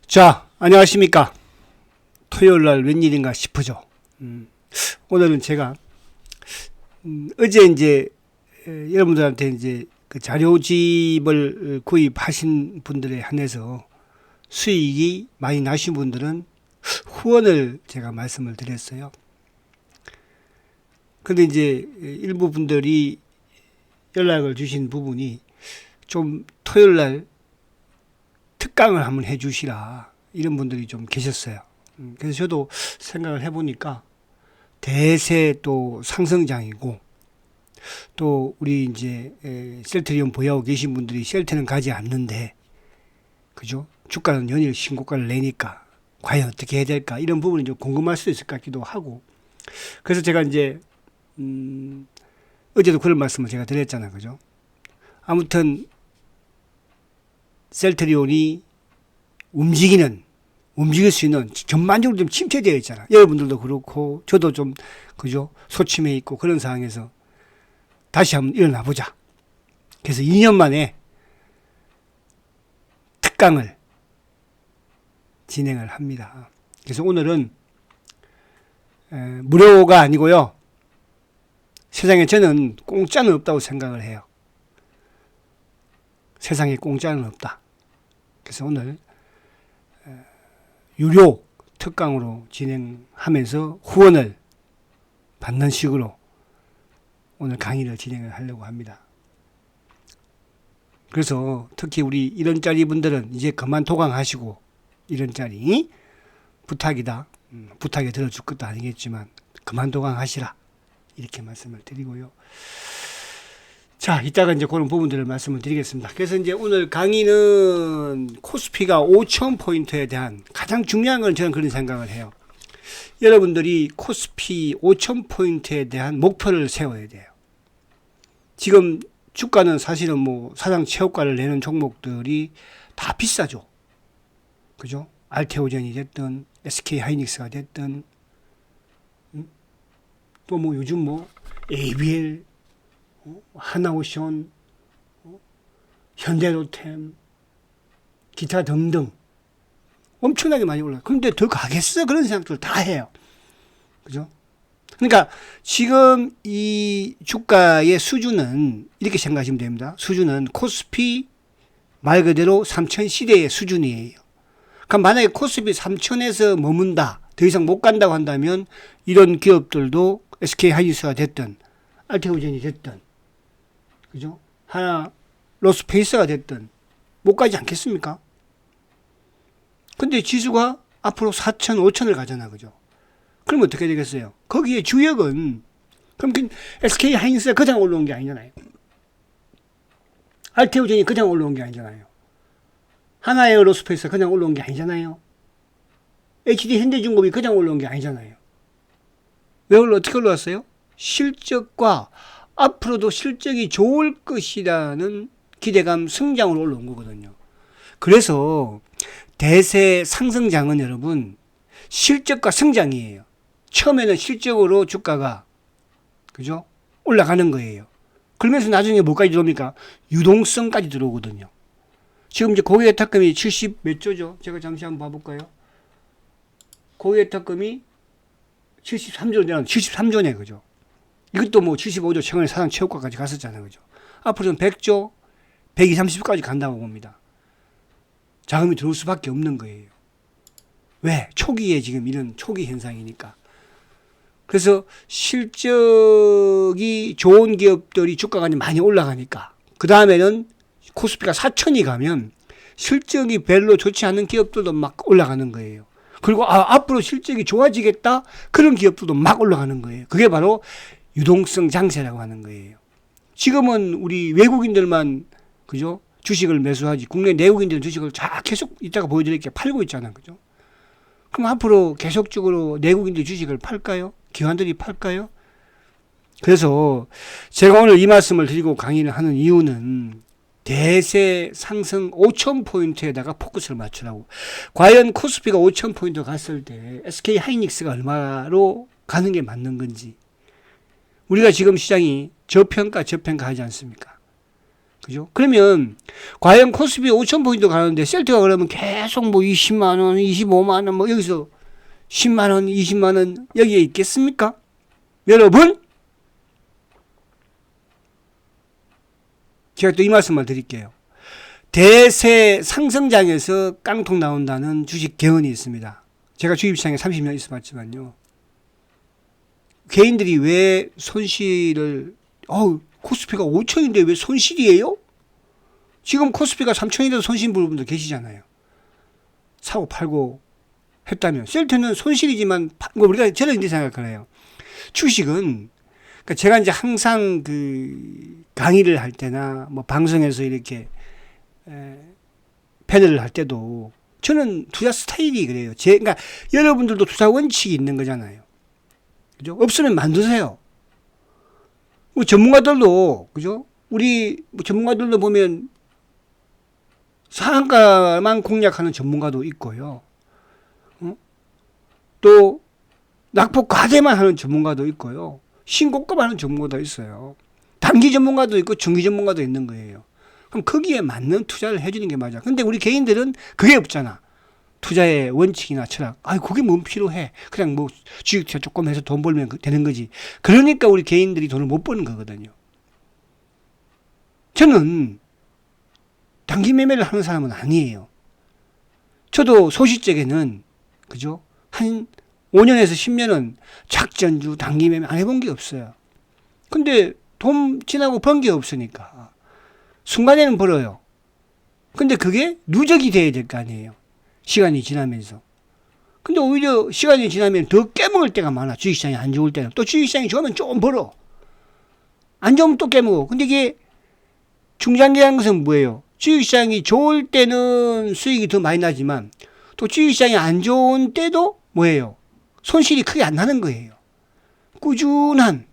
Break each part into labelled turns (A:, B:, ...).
A: 자, 안녕하십니까. 토요일날 웬일인가 싶으죠. 오늘은 제가 어제 여러분들한테 그 자료집을 구입하신 분들에 한해서 수익이 많이 나신 분들은 후원을 제가 말씀을 드렸어요. 근데 일부 분들이 연락을 주신 부분이 좀 토요일날 특강을 한번 해주시라, 이런 분들이 좀 계셨어요. 그래서 저도 생각을 해보니까 대세 또 상승장이고, 또 우리 셀트리온 보유하고 계신 분들이 셀트는 가지 않는데, 그죠? 주가는 연일 신고가를 내니까 과연 어떻게 해야 될까, 이런 부분이 좀 궁금할 수도 있을 것 같기도 하고. 그래서 제가 어제도 그런 말씀을 제가 드렸잖아요. 그죠? 아무튼 셀트리온이 움직일 수 있는, 전반적으로 좀 침체되어 있잖아. 여러분들도 그렇고 저도 좀 그죠, 소침해 있고 그런 상황에서 다시 한번 일어나 보자. 그래서 2년 만에 특강을 진행을 합니다. 그래서 오늘은 무료가 아니고요, 세상에 저는 공짜는 없다고 생각을 해요. 세상에 공짜는 없다. 그래서 오늘 유료 특강으로 진행하면서 후원을 받는 식으로 오늘 강의를 진행을 하려고 합니다. 그래서 특히 우리 이런짜리 분들은 이제 그만 도강하시고, 이런짜리 부탁이다, 부탁에 들어줄 것도 아니겠지만 그만 도강하시라, 이렇게 말씀을 드리고요. 자, 이따가 그런 부분들을 말씀을 드리겠습니다. 그래서 오늘 강의는 코스피가 5,000포인트에 대한 가장 중요한 건, 저는 그런 생각을 해요. 여러분들이 코스피 5,000포인트에 대한 목표를 세워야 돼요. 지금 주가는 사실은 사상 최고가를 내는 종목들이 다 비싸죠. 그죠? 알테오젠이 됐든 SK 하이닉스가 됐든, 또 요즘 ABL, 하나오션, 현대로템, 기타 등등 엄청나게 많이 올라요. 그런데 더 가겠어? 그런 생각들 다 해요. 그죠? 그러니까 지금 이 주가의 수준은 이렇게 생각하시면 됩니다. 수준은 코스피 말 그대로 3천 시대의 수준이에요. 그럼 만약에 코스피 3천에서 머문다, 더 이상 못 간다고 한다면 이런 기업들도 SK 하이닉스가 됐든 알테오젠이 됐든, 그죠? 하나 로스페이스가 됐든 못 가지 않겠습니까? 근데 지수가 앞으로 4천, 5천을 가잖아. 그죠? 그럼 어떻게 되겠어요? 거기에 주역은, 그럼 SK 하이닉스가 그냥 올라온 게 아니잖아요. 알테오젠이 그냥 올라온 게 아니잖아요. 하나의 로스페이스가 그냥 올라온 게 아니잖아요. HD 현대중공업이 그냥 올라온 게 아니잖아요. 어떻게 올라왔어요? 실적과 앞으로도 실적이 좋을 것이라는 기대감 성장으로 올라온 거거든요. 그래서 대세 상승장은 여러분, 실적과 성장이에요. 처음에는 실적으로 주가가, 그죠? 올라가는 거예요. 그러면서 나중에 뭐까지 들어옵니까? 유동성까지 들어오거든요. 지금 고객의 탁금이 70 몇 조죠? 제가 잠시 한번 봐볼까요? 고객의 탁금이 73조네, 그죠? 이것도 75조 최근에 사상 최고가까지 갔었잖아요. 그죠? 앞으로는 100조, 120, 30조까지 간다고 봅니다. 자금이 들어올 수밖에 없는 거예요. 왜? 초기에 지금 이런 초기 현상이니까. 그래서 실적이 좋은 기업들이 주가가 많이 올라가니까, 그 다음에는 코스피가 4천이 가면 실적이 별로 좋지 않은 기업들도 막 올라가는 거예요. 그리고 앞으로 실적이 좋아지겠다, 그런 기업들도 막 올라가는 거예요. 그게 바로 유동성 장세라고 하는 거예요. 지금은 우리 외국인들만, 그죠? 주식을 매수하지, 국내 내국인들 주식을 계속 이따가 보여드릴게요. 팔고 있잖아요. 그죠? 그럼 앞으로 계속적으로 내국인들 주식을 팔까요? 기관들이 팔까요? 그래서 제가 오늘 이 말씀을 드리고 강의를 하는 이유는 대세 상승 5,000포인트에다가 포커스를 맞추라고. 과연 코스피가 5,000포인트 갔을 때 SK 하이닉스가 얼마로 가는 게 맞는 건지. 우리가 지금 시장이 저평가 하지 않습니까? 그죠? 그러면 과연 코스피 5,000포인트 가는데 셀트가 그러면 계속 뭐 20만 원, 25만 원, 뭐 여기서 10만 원, 20만 원 여기에 있겠습니까? 여러분, 제가 또 이 말씀을 드릴게요. 대세 상승장에서 깡통 나온다는 주식 개헌이 있습니다. 제가 주식시장에 30년 있어봤지만요. 개인들이 왜 손실을, 코스피가 5천인데 왜 손실이에요? 지금 코스피가 3천인데도 손실 부는 분들 계시잖아요. 사고 팔고 했다면. 셀트는 손실이지만, 우리가 저는 이렇게 생각하네요. 주식은, 그러니까 제가 이제 항상 그 강의를 할 때나 뭐 방송에서 이렇게 패널을 할 때도 저는 투자 스타일이 그래요. 그러니까 여러분들도 투자 원칙이 있는 거잖아요. 그죠? 없으면 만드세요. 뭐 전문가들도, 그죠? 우리 뭐 전문가들도 보면 상한가만 공략하는 전문가도 있고요. 또 낙폭 과대만 하는 전문가도 있고요. 신고가만 하는 전문가도 있어요. 단기 전문가도 있고 중기 전문가도 있는 거예요. 그럼 거기에 맞는 투자를 해주는 게 맞아. 근데 우리 개인들은 그게 없잖아. 투자의 원칙이나 철학. 그게 뭔 필요해. 그냥 뭐 주식 투자 조금 해서 돈 벌면 되는 거지. 그러니까 우리 개인들이 돈을 못 버는 거거든요. 저는 단기 매매를 하는 사람은 아니에요. 저도 소시적에는, 그죠? 한 5년에서 10년은 작전주 단기 매매 안 해본 게 없어요. 근데 돈 지나고 번 게 없으니까. 순간에는 벌어요. 근데 그게 누적이 돼야 될 거 아니에요. 시간이 지나면서. 근데 오히려 시간이 지나면 더 깨먹을 때가 많아. 주식시장이 안 좋을 때는. 또 주식시장이 좋으면 조금 벌어. 안 좋으면 또 깨먹어. 근데 이게 중장기라는 것은 뭐예요? 주식시장이 좋을 때는 수익이 더 많이 나지만 또 주식시장이 안 좋은 때도 뭐예요? 손실이 크게 안 나는 거예요. 꾸준한.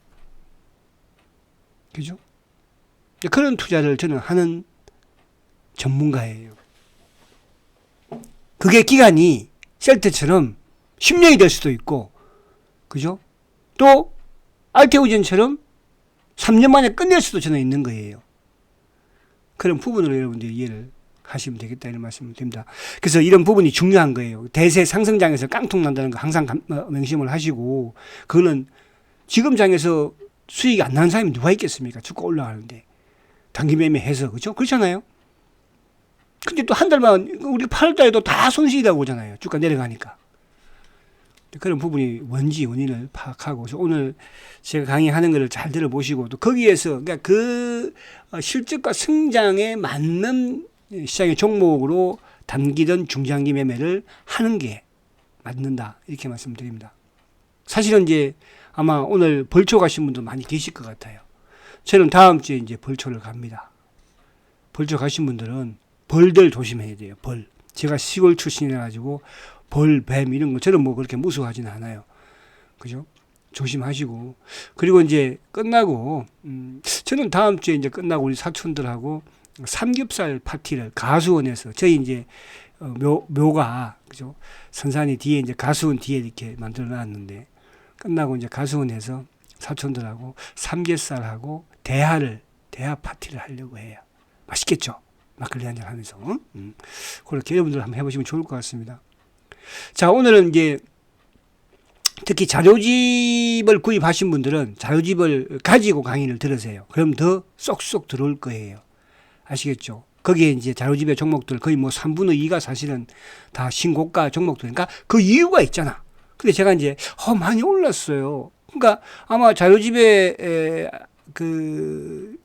A: 그죠? 그런 투자를 저는 하는 전문가예요. 그게 기간이 셀트처럼 10년이 될 수도 있고, 그죠? 또 알테오젠처럼 3년 만에 끝낼 수도 저는 있는 거예요. 그런 부분으로 여러분들이 이해를 하시면 되겠다 이런 말씀을 드립니다. 그래서 이런 부분이 중요한 거예요. 대세 상승장에서 깡통 난다는 거 항상 명심을 하시고, 그거는 지금 장에서 수익이 안 나는 사람이 누가 있겠습니까? 주가 올라가는데. 단기 매매해서, 그죠? 그렇잖아요? 근데 또 한 달만, 우리 8월달에도 다 손실이라고 오잖아요. 주가 내려가니까. 그런 부분이 뭔지 원인을 파악하고, 그래서 오늘 제가 강의하는 것을 잘 들어보시고, 또 거기에서, 그러니까 그 실적과 성장에 맞는 시장의 종목으로 단기든 중장기 매매를 하는 게 맞는다. 이렇게 말씀드립니다. 사실은 이제 아마 오늘 벌초 가신 분도 많이 계실 것 같아요. 저는 다음 주에 이제 벌초를 갑니다. 벌초 가신 분들은 벌들 조심해야 돼요. 벌. 제가 시골 출신이라가지고 벌, 뱀 이런 거 저는 뭐 그렇게 무서워하지는 않아요. 그죠? 조심하시고. 그리고 이제 끝나고, 저는 다음 주에 이제 끝나고 우리 사촌들하고 삼겹살 파티를 가수원에서 저희 이제 묘가, 그죠? 선산이 뒤에 이제 가수원 뒤에 이렇게 만들어 놨는데 끝나고 이제 가수원에서 사촌들하고 삼겹살하고 대하 파티를 하려고 해요. 맛있겠죠? 막걸리 한잔 하면서. 그렇게 여러분들 한번 해보시면 좋을 것 같습니다. 자, 오늘은 이제 특히 자료집을 구입하신 분들은 자료집을 가지고 강의를 들으세요. 그럼 더 쏙쏙 들어올 거예요. 아시겠죠? 거기에 이제 자료집의 종목들 거의 뭐 3분의 2가 사실은 다 신고가 종목들이니까 그 이유가 있잖아. 근데 제가 이제 많이 올랐어요. 그러니까 아마 자료집에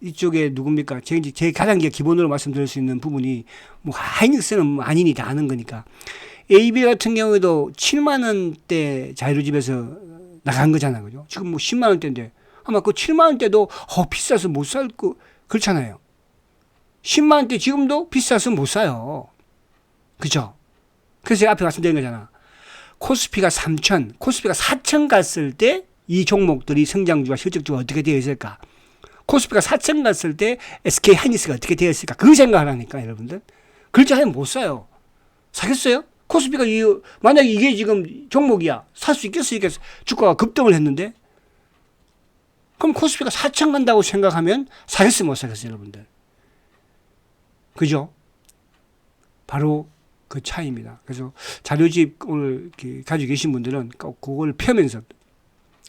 A: 이쪽에 누굽니까? 제 가장 기본으로 말씀드릴 수 있는 부분이 뭐 하이닉스는 뭐 아니니 다 아는 거니까. AB 같은 경우에도 7만 원대 자료집에서 나간 거잖아요. 그죠? 지금 뭐 10만 원대인데 아마 그 7만 원대도 비싸서 못 살 거 그렇잖아요. 10만 원대 지금도 비싸서 못 사요. 그죠? 그래서 제가 앞에 말씀드린 거잖아. 코스피가 3천, 코스피가 4천 갔을 때 이 종목들이 성장주와 실적주가 어떻게 되어 있을까? 코스피가 4천 갔을 때 SK 하이닉스가 어떻게 되어 있을까? 그 생각하라니까 여러분들. 그렇지 않으면 못 사요. 사겠어요? 코스피가 만약에 이게 지금 종목이야. 살 수 있겠어? 주가가 급등을 했는데 그럼 코스피가 4천 간다고 생각하면 사겠어요? 못 사겠어요? 여러분들. 그죠? 바로 그 차이입니다. 그래서 자료집 오늘 가지고 계신 분들은 꼭 그걸 펴면서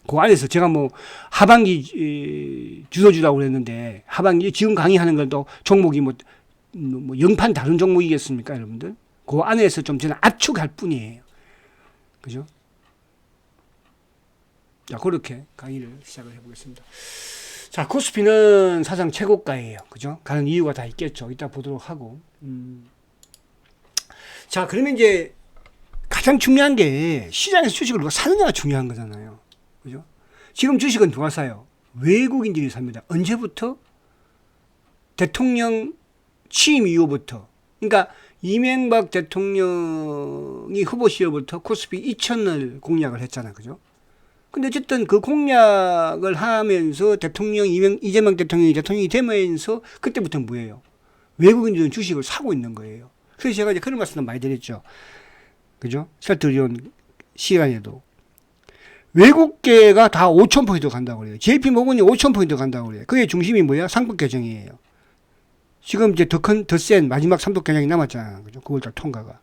A: 그 안에서 제가 뭐 하반기 주소주라고 그랬는데 하반기 지금 강의하는 건 또 종목이 뭐 영판 다른 종목이겠습니까, 여러분들? 그 안에서 좀 저는 압축할 뿐이에요. 그죠? 자, 그렇게 강의를 시작을 해보겠습니다. 자, 코스피는 사상 최고가예요. 그죠? 가는 이유가 다 있겠죠. 이따 보도록 하고. 자, 그러면 이제 가장 중요한 게 시장에서 주식을 누가 사느냐가 중요한 거잖아요. 그죠? 지금 주식은 누가 사요? 외국인들이 삽니다. 언제부터? 대통령 취임 이후부터. 그러니까 이명박 대통령이 후보 시절부터 코스피 2,000을 공략을 했잖아요. 그죠? 근데 어쨌든 그 공략을 하면서 이재명 대통령이 되면서 그때부터 뭐예요? 외국인들은 주식을 사고 있는 거예요. 그래서 제가 이제 그런 말씀을 많이 드렸죠. 그죠? 셀트리온 시간에도. 외국계가 다 5,000포인트 간다고 그래요. JP모건이 5,000포인트 간다고 그래요. 그게 중심이 뭐야? 상법 개정이에요. 지금 이제 더 센 마지막 상법 개정이 남았잖아요. 그죠? 9월달 통과가.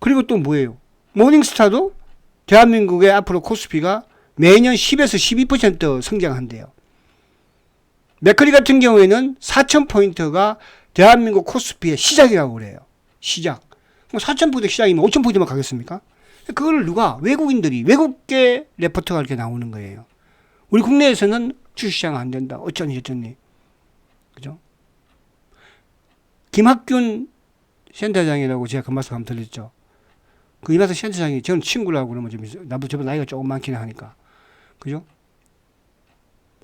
A: 그리고 또 뭐예요? 모닝스타도 대한민국의 앞으로 코스피가 매년 10에서 12% 성장한대요. 맥커리 같은 경우에는 4,000포인트가 대한민국 코스피의 시작이라고 그래요. 시작. 그럼 4,000포인트 시작이면 5,000포인트만 가겠습니까? 그걸 누가? 외국인들이, 외국계 레포트가 이렇게 나오는 거예요. 우리 국내에서는 주식시장 안 된다. 어쩌니 저쩌니. 그죠? 김학균 센터장이라고 제가 그 말씀 한번 드렸죠. 그 이마트 센터장이 저는 친구라고 그러면 나보다 저보다 나이가 조금 많긴 하니까. 그죠?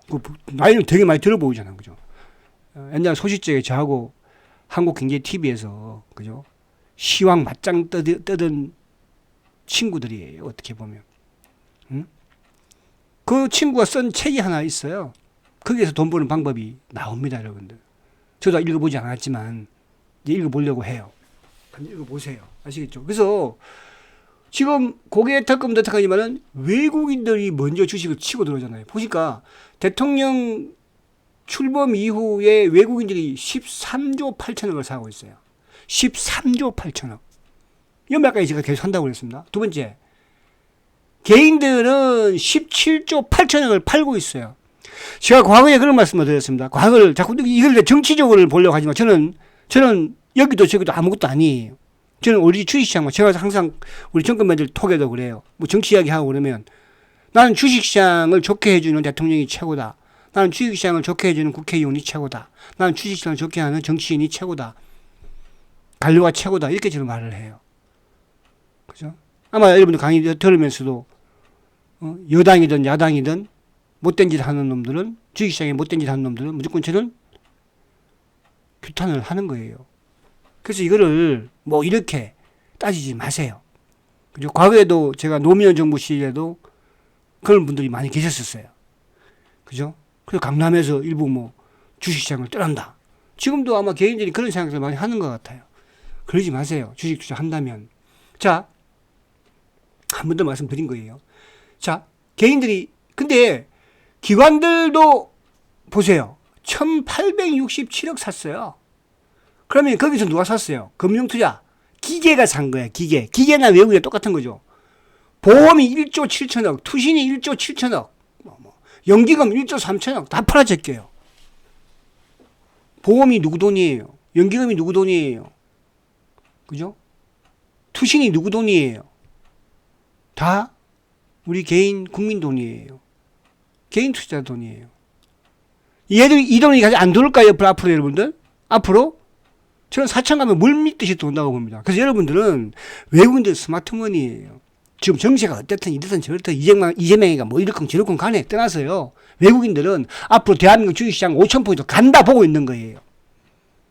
A: 그 나이는 되게 많이 들어 보이잖아요. 그죠? 옛날 소식적에 저하고 한국경제TV에서, 그죠? 시황 맞짱 떠든 친구들이에요. 어떻게 보면. 응? 그 친구가 쓴 책이 하나 있어요. 거기에서 돈 버는 방법이 나옵니다, 여러분들. 저도 읽어보지 않았지만, 이제 읽어보려고 해요. 읽어보세요. 아시겠죠? 그래서, 지금 고개 털금 덕하지만은 외국인들이 먼저 주식을 치고 들어오잖아요. 보니까 대통령 출범 이후에 외국인들이 13조 8천억을 사고 있어요. 13조 8천억. 연말까지 제가 계속 산다고 그랬습니다. 두 번째, 개인들은 17조 8천억을 팔고 있어요. 제가 과거에 그런 말씀을 드렸습니다. 과거를 자꾸 이걸 정치적으로 보려고 하지만 저는 여기도 저기도 아무것도 아니에요. 저는 우리 주식시장만, 제가 항상 우리 정권맨들 톡에도 그래요. 뭐 정치 이야기하고 그러면 나는 주식시장을 좋게 해주는 대통령이 최고다. 나는 주식시장을 좋게 해주는 국회의원이 최고다. 나는 주식시장을 좋게 하는 정치인이 최고다. 관료가 최고다. 이렇게 저는 말을 해요. 그죠? 아마 여러분들 강의 들으면서도 여당이든 야당이든 못된 짓 하는 놈들은, 주식시장에 못된 짓 하는 놈들은 무조건 저는 규탄을 하는 거예요. 그래서 이거를 뭐 이렇게 따지지 마세요. 그죠? 과거에도 제가 노무현 정부 시절에도 그런 분들이 많이 계셨었어요. 그죠? 그래서 강남에서 일부 뭐 주식시장을 떠난다. 지금도 아마 개인들이 그런 생각을 많이 하는 것 같아요. 그러지 마세요. 주식 투자한다면. 자, 한 번 더 말씀드린 거예요. 자, 개인들이, 근데 기관들도 보세요. 1867억 샀어요. 그러면 거기서 누가 샀어요? 금융투자. 기계가 산 거야, 기계. 기계나 외국에 똑같은 거죠. 보험이 1조 7천억, 투신이 1조 7천억, 연기금 1조 3천억 다 팔아제껴요. 보험이 누구 돈이에요? 연기금이 누구 돈이에요? 그죠? 투신이 누구 돈이에요? 다 우리 개인 국민 돈이에요. 개인 투자 돈이에요. 얘들이 이 돈이 안 들어올까요? 앞으로 여러분들? 앞으로? 저는 4천 가면 물 믿듯이 돈다고 봅니다. 그래서 여러분들은 외국인들 스마트머니예요. 지금 정세가 어쨌든 이렇든 저렇든 이재명이가 뭐 이렇건 저렇건 간에 떠나서요. 외국인들은 앞으로 대한민국 주식시장 5,000포인트 간다 보고 있는 거예요.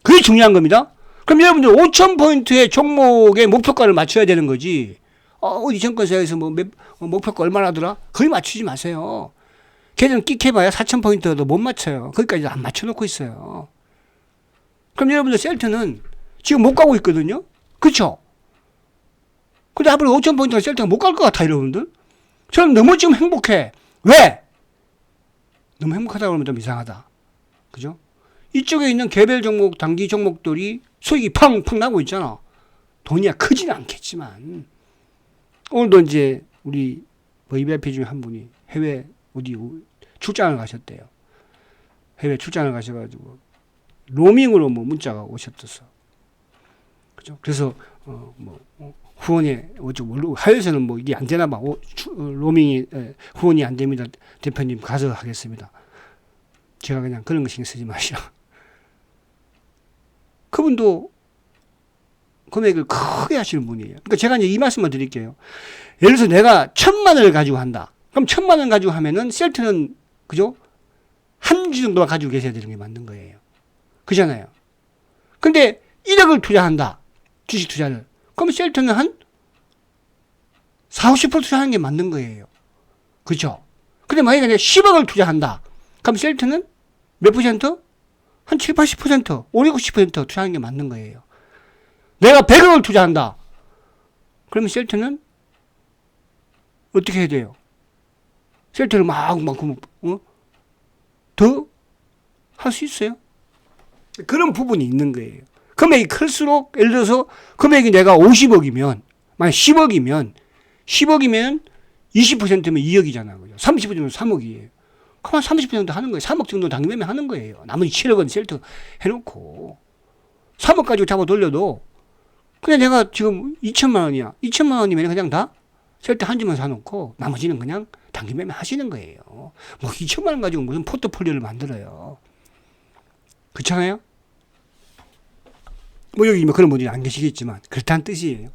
A: 그게 중요한 겁니다. 그럼 여러분들 5,000포인트의 종목의 목표가를 맞춰야 되는 거지. 어디 정권사에서 뭐 목표가 얼마나 하더라? 거의 맞추지 마세요. 걔들은 끽해봐야 4,000포인트도 못 맞춰요. 거기까지 안 맞춰놓고 있어요. 그럼 여러분들 셀트는 지금 못 가고 있거든요. 그렇죠? 근데 앞으로 5,000포인트가 셀트가 못 갈 것 같아요, 여러분들. 저는 너무 지금 행복해. 왜? 너무 행복하다고 그러면 좀 이상하다. 그죠? 이쪽에 있는 개별 종목, 단기 종목들이 수익이 팡팡 나고 있잖아. 돈이 크지는 않겠지만. 오늘도 이제 우리 VIP 중에 한 분이 해외 어디 출장을 가셨대요. 해외 출장을 가셔가지고 로밍으로 뭐 문자가 오셨었어. 그죠? 그래서 후원에 해외에서는 뭐 이게 안 되나 봐. 로밍이 후원이 안 됩니다. 대표님 가서 하겠습니다. 제가 그냥 그런 거 신경 쓰지 마시라. 그분도 금액을 크게 하시는 분이에요. 그러니까 제가 이제 이 말씀을 드릴게요. 예를 들어서 내가 1,000만 원을 가지고 한다. 그럼 1,000만 원 가지고 하면은 셀트는 그죠? 한 주 정도만 가지고 계셔야 되는 게 맞는 거예요. 그잖아요. 근데 1억을 투자한다. 주식 투자를. 그럼 셀트는 한 40, 50% 투자하는 게 맞는 거예요. 그렇죠? 근데 만약에 내가 10억을 투자한다. 그럼 셀트는 몇 퍼센트? 한 7, 80%, 5, 60% 투자하는 게 맞는 거예요. 내가 100억을 투자한다. 그러면 셀트는 어떻게 해야 돼요? 셀트를 더 할 수 있어요? 그런 부분이 있는 거예요. 금액이 클수록, 예를 들어서 금액이 내가 50억이면, 만약 10억이면 20%면 2억이잖아. 그죠? 30%면 3억이에요. 그만 30% 하는 거예요. 3억 정도 당기면 하는 거예요. 나머지 7억은 셀트 해놓고. 3억 가지고 잡아 돌려도, 그냥 내가 지금 2천만 원이야. 2천만 원이면 그냥 다 셀트 한 주만 사놓고, 나머지는 그냥 단기 매매 하시는 거예요. 뭐 2천만 원 가지고 무슨 포트폴리오를 만들어요. 그렇잖아요? 뭐 여기 뭐 그런 분들이 안 계시겠지만 그렇다는 뜻이에요.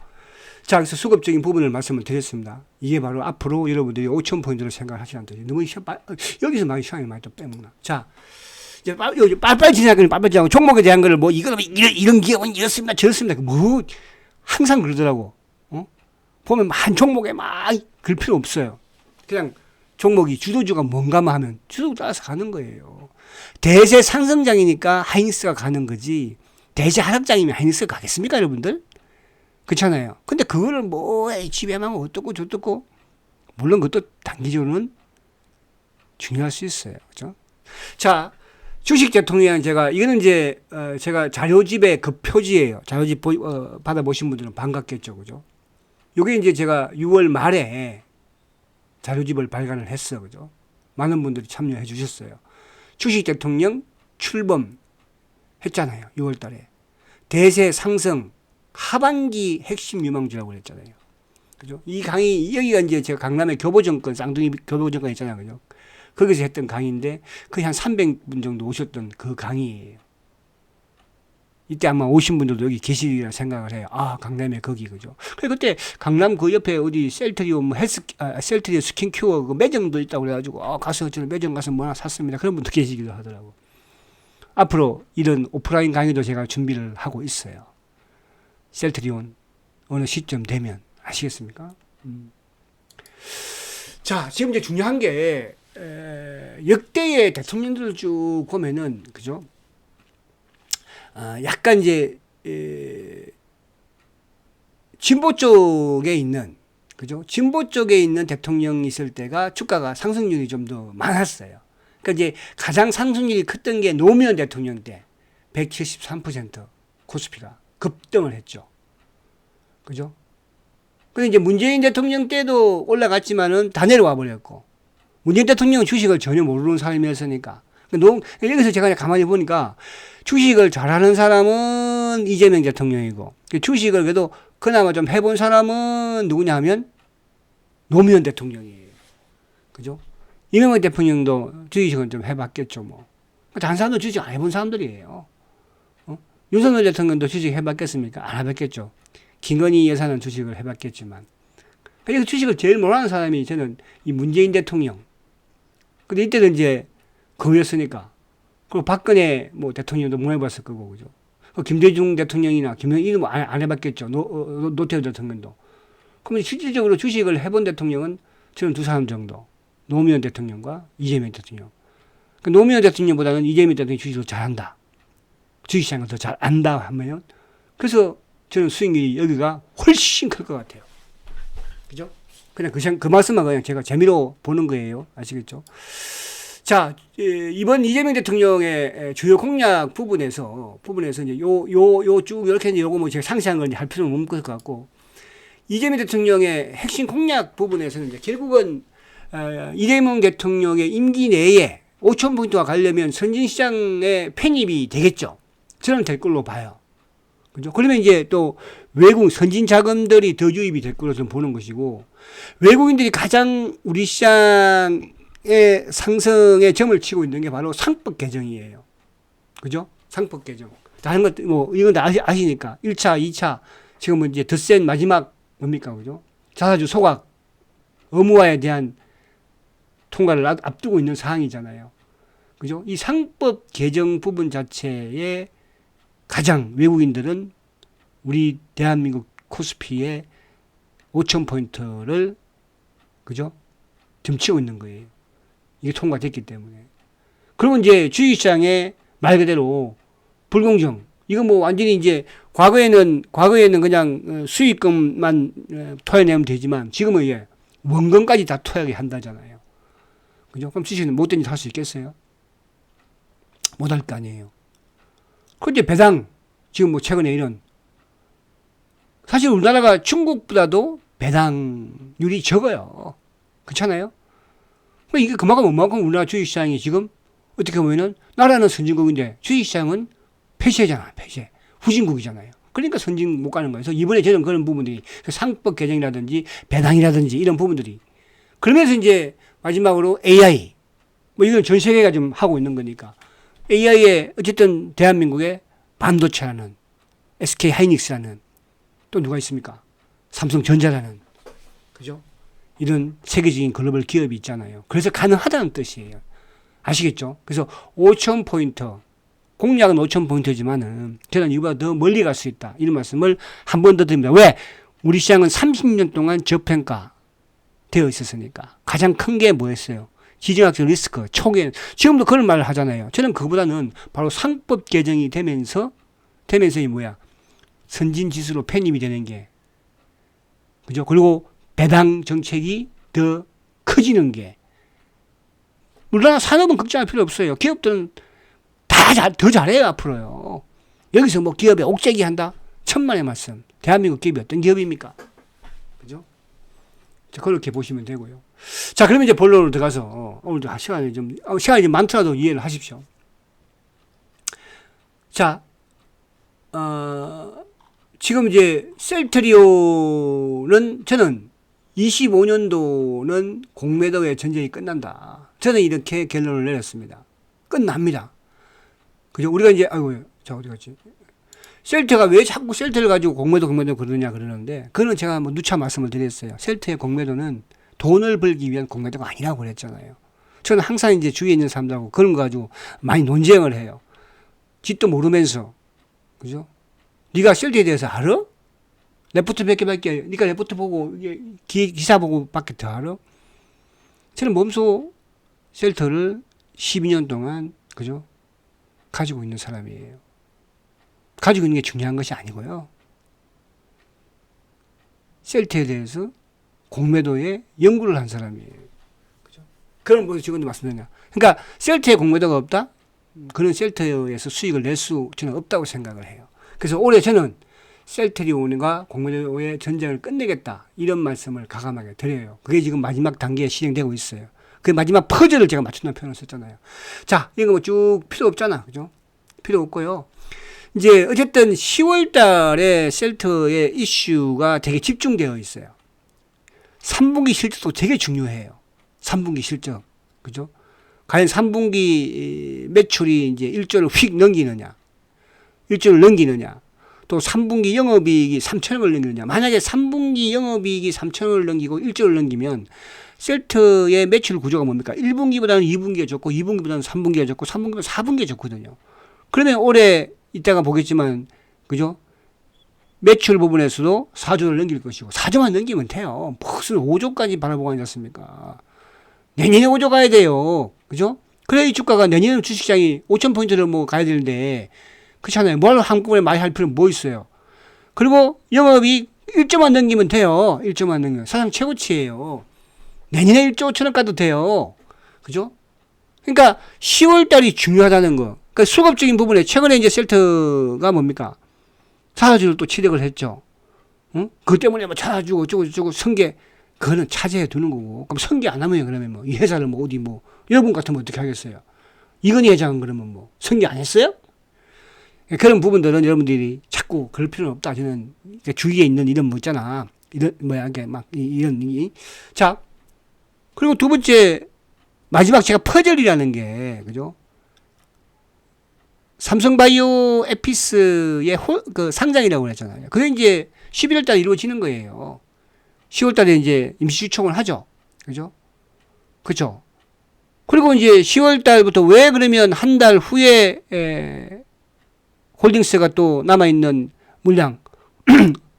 A: 자, 그래서 수급적인 부분을 말씀을 드렸습니다. 이게 바로 앞으로 여러분들이 5,000포인트로 생각을 하시는 뜻이에요. 너무 여기서 많이 시간이 많이 또 빼먹나. 자, 이제 빨리빨리 지나가는 빨리빨리 지나가고 종목에 대한 거를 뭐 이런 기업은 이렇습니다, 저렇습니다. 뭐 항상 그러더라고. 보면 한 종목에 막 그럴 필요 없어요. 그냥 종목이 주도주가 뭔가만 하면 주도 따라서 가는 거예요. 대세 상승장이니까 하이닉스가 가는 거지. 대세 하락장이면 하이닉스가 가겠습니까, 여러분들? 그렇잖아요. 근데 그거를 뭐 HBM하면 어떻고 저떻고, 물론 그것도 단기적으로는 중요할 수 있어요. 그죠? 자, 주식 대통령 이거는 이제 제가 자료집의 그 표지예요. 자료집 받아보신 분들은 반갑겠죠. 그죠? 요게 이제 제가 6월 말에 자료집을 발간을 했어요. 그죠? 많은 분들이 참여해 주셨어요. 주식 대통령 출범 했잖아요. 6월 달에. 대세 상승 하반기 핵심 유망주라고 그랬잖아요. 그죠? 이 강의, 여기가 이제 제가 강남의 교보정권, 쌍둥이 교보정권 있잖아요. 그죠? 거기서 했던 강의인데, 거의 한 300분 정도 오셨던 그 강의예요. 이때 아마 오신 분들도 여기 계시리라 생각을 해요. 아, 강남에 거기, 그죠? 그래, 그때 강남 그 옆에 어디 셀트리오 셀트리오 스킨큐어 그 매점도 있다고 그래가지고, 가서 저는 매점 가서 뭐 하나 샀습니다. 그런 분도 계시기도 하더라고. 앞으로 이런 오프라인 강의도 제가 준비를 하고 있어요. 셀트리온 어느 시점 되면 아시겠습니까? 자, 지금 이제 중요한 게 역대의 대통령들을 쭉 보면은 그죠? 약간 이제 진보 쪽에 있는 그죠? 진보 쪽에 있는 대통령이 있을 때가 주가가 상승률이 좀 더 많았어요. 그러니까 이제 가장 상승률이 컸던 게 노무현 대통령 때 173% 코스피가 급등을 했죠. 그죠? 근데 이제 문재인 대통령 때도 올라갔지만은 다 내려와 버렸고, 문재인 대통령은 주식을 전혀 모르는 사람이었으니까. 여기서 제가 가만히 보니까 주식을 잘하는 사람은 이재명 대통령이고, 주식을 그래도 그나마 좀 해본 사람은 누구냐 하면 노무현 대통령이에요. 그죠? 이명박 대통령도 주식은 좀 해봤겠죠, 뭐. 다른 사람도 주식 안 해본 사람들이에요. 윤석열 대통령도 주식 해봤겠습니까? 안 해봤겠죠. 김건희 여사는 주식을 해봤겠지만. 그래서 주식을 제일 못하는 사람이 저는 이 문재인 대통령. 근데 이때는 이제 그거였으니까. 그리고 박근혜 뭐 대통령도 못 해봤을 거고, 그죠. 김대중 대통령이나 김영희도 뭐 안 해봤겠죠. 노태우 대통령도. 그러면 실질적으로 주식을 해본 대통령은 저는 두 사람 정도. 노무현 대통령과 이재명 대통령. 그러니까 노무현 대통령보다는 이재명 대통령이 주식을 잘한다. 주식시장을 더 잘 안다 하면, 그래서 저는 수익률이 여기가 훨씬 클 것 같아요. 그죠? 그냥 그 말씀만 그냥 제가 재미로 보는 거예요. 아시겠죠? 자, 이번 이재명 대통령의 주요 공약 부분에서 이제 요 쭉 이렇게 이제 요거 뭐 제가 상세한 걸 할 필요는 없을 것 같고, 이재명 대통령의 핵심 공약 부분에서는 이제 결국은 이재명 대통령의 임기 내에 5천 포인트가 가려면 선진시장의 편입이 되겠죠. 저는 될 걸로 봐요. 그죠? 그러면 이제 또 외국 선진 자금들이 더 유입이 될 걸로 저는 보는 것이고, 외국인들이 가장 우리 시장의 상승에 점을 치고 있는 게 바로 상법 개정이에요. 그죠? 상법 개정. 다른 것, 뭐, 이건 다 아시니까. 1차, 2차, 지금은 이제 더 센 마지막 뭡니까? 그죠? 자사주 소각 의무화에 대한 통과를 앞두고 있는 사항이잖아요. 그죠? 이 상법 개정 부분 자체에 가장 외국인들은 우리 대한민국 코스피의 5,000포인트를, 그죠? 점치고 있는 거예요. 이게 통과됐기 때문에. 그러면 이제 주식시장에 말 그대로 불공정. 이거 뭐 완전히 이제 과거에는 그냥 수익금만 토해내면 되지만 지금은 이게 원금까지 다 토하게 한다잖아요. 그죠? 그럼 주식은 못된 짓 할 수 있겠어요? 못할 거 아니에요. 그런데 배당, 지금 뭐 최근에 이런, 사실 우리나라가 중국보다도 배당률이 적어요. 그렇잖아요? 이게 그만큼 우리나라 주식시장이 지금 어떻게 보면은 나라는 선진국인데 주식시장은 폐쇄잖아, 폐쇄. 후진국이잖아요. 그러니까 선진 못 가는 거예요. 그래서 이번에 저는 그런 부분들이 상법 개정이라든지 배당이라든지 이런 부분들이. 그러면서 이제 마지막으로 AI. 뭐 이건 전 세계가 좀 하고 있는 거니까. AI에 어쨌든 대한민국의 반도체라는 SK 하이닉스라는 또 누가 있습니까? 삼성전자라는. 그죠? 이런 세계적인 글로벌 기업이 있잖아요. 그래서 가능하다는 뜻이에요. 아시겠죠? 그래서 5,000포인트. 공약은 5,000포인트지만은 저는 이보다 더 멀리 갈 수 있다. 이런 말씀을 한 번 더 드립니다. 왜? 우리 시장은 30년 동안 저평가 되어 있었으니까. 가장 큰 게 뭐였어요? 지정학적 리스크, 초기에. 지금도 그런 말을 하잖아요. 저는 그보다는 바로 상법 개정이 되면서 이 뭐야? 선진 지수로 편입이 되는 게. 그죠? 그리고 배당 정책이 더 커지는 게. 우리나라 산업은 걱정할 필요 없어요. 기업들은 더 잘해요, 앞으로요. 여기서 뭐 기업에 옥죄기 한다? 천만의 말씀. 대한민국 기업이 어떤 기업입니까? 그죠? 자, 그렇게 보시면 되고요. 자, 그러면 이제 본론으로 들어가서, 오늘도 시간이 좀 많더라도 이해를 하십시오. 자, 지금 이제 셀트리온은 저는 25년도는 공매도의 전쟁이 끝난다. 저는 이렇게 결론을 내렸습니다. 끝납니다. 그죠? 우리가 이제, 자, 어디 갔지? 셀트가 왜 자꾸 셀트를 가지고 공매도 그러느냐 그러는데, 그거는 제가 뭐 누차 말씀을 드렸어요. 셀트의 공매도는 돈을 벌기 위한 공매도가 아니라고 그랬잖아요. 저는 항상 이제 주위에 있는 사람들하고 그런 거 가지고 많이 논쟁을 해요. 짓도 모르면서. 그죠? 네가 셀트에 대해서 알아? 레포트 몇 개밖에, 네가 레포트 보고, 기사 보고 밖에 더 알아? 저는 몸소 셀트를 12년 동안, 그죠? 가지고 있는 사람이에요. 가지고 있는 게 중요한 것이 아니고요. 셀트에 대해서 공매도에 연구를 한 사람이에요. 그죠? 그런 것을 지금도 말씀드리냐. 그러니까 셀트에 공매도가 없다? 그런 셀트에서 수익을 낼 수 저는 없다고 생각을 해요. 그래서 올해 저는 셀트리온과 공매도의 전쟁을 끝내겠다. 이런 말씀을 과감하게 드려요. 그게 지금 마지막 단계에 실행되고 있어요. 그 마지막 퍼즐을 제가 맞춘다는 표현을 썼잖아요. 자, 이거 뭐 쭉 필요 없잖아. 그죠? 필요 없고요. 이제 어쨌든 10월 달에 셀트의 이슈가 되게 집중되어 있어요. 3분기 실적도 되게 중요해요. 3분기 실적. 그죠? 과연 3분기 매출이 이제 1조를 휙 넘기느냐. 1조를 넘기느냐. 또 3분기 영업이익이 3천억을 넘기느냐. 만약에 3분기 영업이익이 3천억을 넘기고 1조를 넘기면 셀트의 매출 구조가 뭡니까? 1분기보다는 2분기가 좋고 2분기보다는 3분기가 좋고 3분기보다는 4분기가 좋거든요. 그러면 올해 이따가 보겠지만, 그죠? 매출 부분에서도 4조를 넘길 것이고 4조만 넘기면 돼요. 무슨 5조까지 바라보고 있지 않습니까? 내년에 5조 가야 돼요. 그죠? 그래야 이 주가가 내년에 주식시장이 5,000포인트를 뭐 가야 되는데, 그렇잖아요. 뭘 한꺼번에 많이 할 필요는 뭐 있어요. 그리고 영업이 1조만 넘기면 돼요. 1조만 넘기면. 사상 최고치예요. 내년에 1조 5천억 가도 돼요. 그죠? 그러니까 10월 달이 중요하다는 거. 그러니까 수급적인 부분에 최근에 이제 셀트가 뭡니까? 사주를 또 취득을 했죠. 응? 그것 때문에 뭐 찾아주고 어쩌고 성계 그거는 차지해 두는 거고. 그럼 성계 안 하면 그러면 뭐 이 회사를 뭐 어디 뭐 여러분 같으면 어떻게 하겠어요? 이건희 회장은 그러면 뭐 성계 안 했어요? 그런 부분들은 여러분들이 자꾸 그럴 필요는 없다. 저는 주위에 있는 이런 뭐 있잖아. 이런 뭐야 이게 막 이런 자 그리고 두 번째 마지막 제가 퍼즐이라는 게 그죠? 삼성바이오 에피스의 그 상장이라고 그랬잖아요. 그게 이제 11월 달에 이루어지는 거예요. 10월 달에 이제 임시 추첨을 하죠. 그죠? 그죠? 그리고 이제 10월 달부터 왜 그러면 한 달 후에 홀딩스가 또 남아있는 물량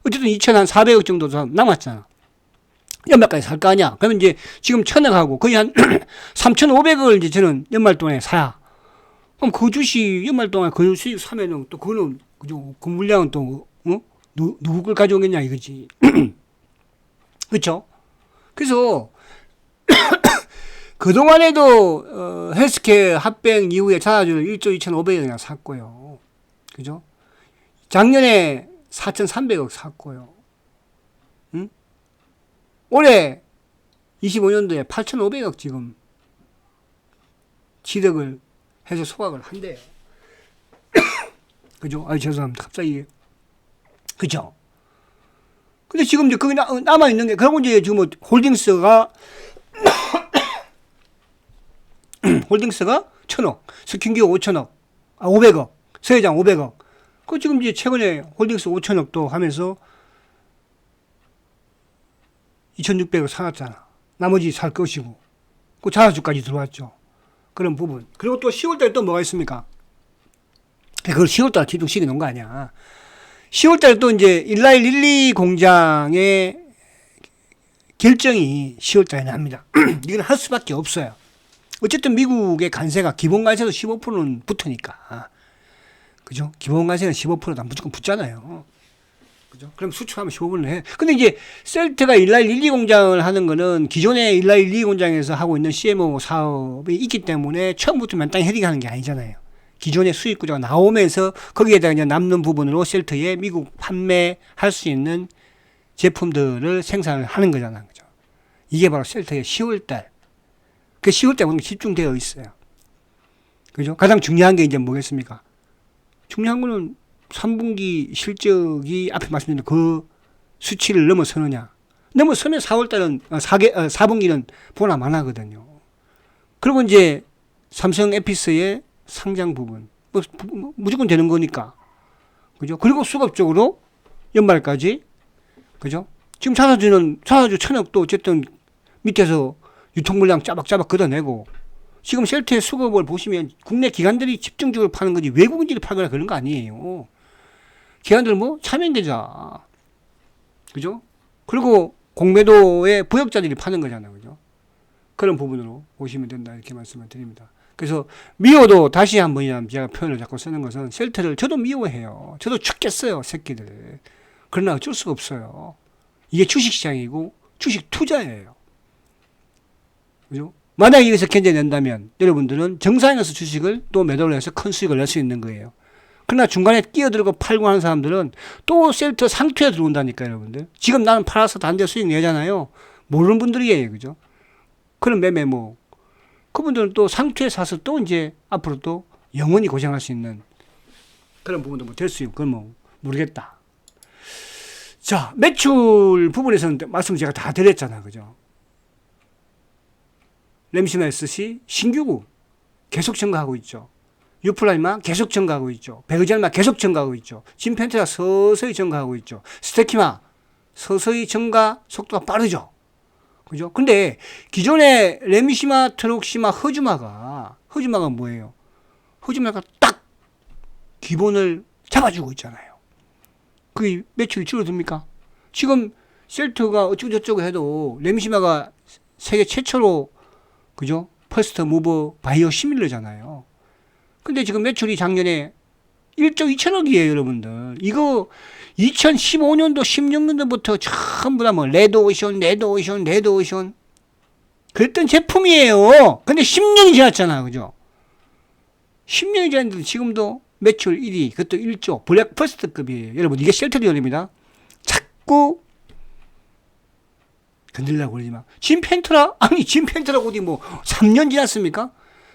A: 어쨌든 2,400억 정도 남았잖아. 연말까지 살 거 아니야. 그러면 이제 지금 1,000억하고 거의 한 3,500억을 이제 저는 연말 동안에 사야. 그럼 그 주식 연말 동안 그 수익 사면은 또 그거는 그죠? 그 물량은 또 누구 걸 가져오겠냐 이거지. 그렇죠? 그래서 그동안에도 헬스케어 합병 이후에 찾아주는 1조 2,500억 그냥 샀고요. 그죠? 작년에 4,300억 샀고요. 응? 올해 25년도에 8,500억 지금 취득을 해서 소각을 한대요. 그죠? 아유, 죄송합니다. 갑자기. 그죠? 근데 지금 이제 거기 남아있는 게, 그러고 이제 지금 뭐 홀딩스가, 홀딩스가 1,000억, 스킨기어 5,000억, 500억, 서회장 500억. 그 지금 이제 최근에 홀딩스 5,000억도 하면서 2,600억 사놨잖아. 나머지 살 것이고. 그 자사주까지 들어왔죠. 그런 부분. 그리고 또 10월달에 또 뭐가 있습니까? 그걸 10월달에 집중시켜 놓은 거 아니야. 10월달에 또 이제 일라일 1, 2 공장의 결정이 10월달에 납니다. 이건 할 수밖에 없어요. 어쨌든 미국의 관세가 기본 관세도 15%는 붙으니까. 그죠? 기본 관세는 15%다 무조건 붙잖아요. 그죠? 그럼 수출하면 15%는 해. 근데 이제 셀트가 일라일 1, 2 공장을 하는 거는 기존의 일라일 1, 2 공장에서 하고 있는 CMO 사업이 있기 때문에 처음부터 맨땅에 헤딩하는 게 아니잖아요. 기존의 수익 구조가 나오면서 거기에다가 이제 남는 부분으로 셀트에 미국 판매할 수 있는 제품들을 생산을 하는 거잖아요. 그죠? 이게 바로 셀트의 10월달. 그 10월달 보면 집중되어 있어요. 그죠? 가장 중요한 게 이제 뭐겠습니까? 중요한 거는 3분기 실적이 앞에 말씀드린 그 수치를 넘어서느냐. 넘어서면 4월달은, 4분기는 보람 안 하거든요. 그리고 이제 삼성 에피스의 상장 부분. 무조건 되는 거니까. 그죠? 그리고 수급적으로 연말까지. 그죠? 지금 자사주 1,000억도 어쨌든 밑에서 유통물량 짜박짜박 걷어내고 지금 셀트의 수급을 보시면 국내 기관들이 집중적으로 파는 거지 외국인들이 팔거나 그런 거 아니에요. 기관들 뭐 차명계좌. 그죠? 그리고 공매도의 부역자들이 파는 거잖아요. 그죠? 그런 부분으로 보시면 된다. 이렇게 말씀을 드립니다. 그래서 미워도 다시 한번 제가 표현을 자꾸 쓰는 것은 셀트를 저도 미워해요. 저도 죽겠어요. 새끼들. 그러나 어쩔 수가 없어요. 이게 주식시장이고 주식 투자예요. 그죠? 만약 여기서 견뎌낸다면 여러분들은 정상에서 주식을 또 매도를 해서 큰 수익을 낼 수 있는 거예요. 그러나 중간에 끼어들고 팔고 하는 사람들은 또 셀트 상투에 들어온다니까요, 여러분들. 지금 나는 팔아서 단대 수익 내잖아요. 모르는 분들이에요, 그죠? 그런 매매 그분들은 또 상투에 사서 또 이제 앞으로 또 영원히 고생할 수 있는 그런 부분도 뭐 될 수 있고, 그건 뭐 모르겠다. 자, 매출 부분에서는 말씀 제가 다 드렸잖아, 그죠? 램시나 SC 신규구 계속 증가하고 있죠. 유플라이마 계속 증가하고 있죠. 베그젤마 계속 증가하고 있죠. 진펜트가 서서히 증가하고 있죠. 스테키마 서서히 증가 속도가 빠르죠. 그죠? 근데 기존의 램시마, 트록시마, 허즈마가 뭐예요? 허즈마가 딱 기본을 잡아주고 있잖아요. 그게 매출이 줄어듭니까? 지금 셀트가 어쩌고저쩌고 해도 램시마가 세계 최초로 그죠? 퍼스트 무버 바이오 시밀러잖아요. 근데 지금 매출이 작년에 1조 2천억이에요, 여러분들. 이거 2015년도, 16년도부터 전부 다 뭐, 레드오션. 그랬던 제품이에요. 근데 10년이 지났잖아. 그죠? 10년이 지났는데 지금도 매출 1위, 그것도 1조, 블랙퍼스트급이에요. 여러분, 이게 셀트리온입니다. 자꾸 건들려고 그러지 마. 짐 펜트라? 아니, 짐 펜트라고 어디 뭐 3년 지났습니까?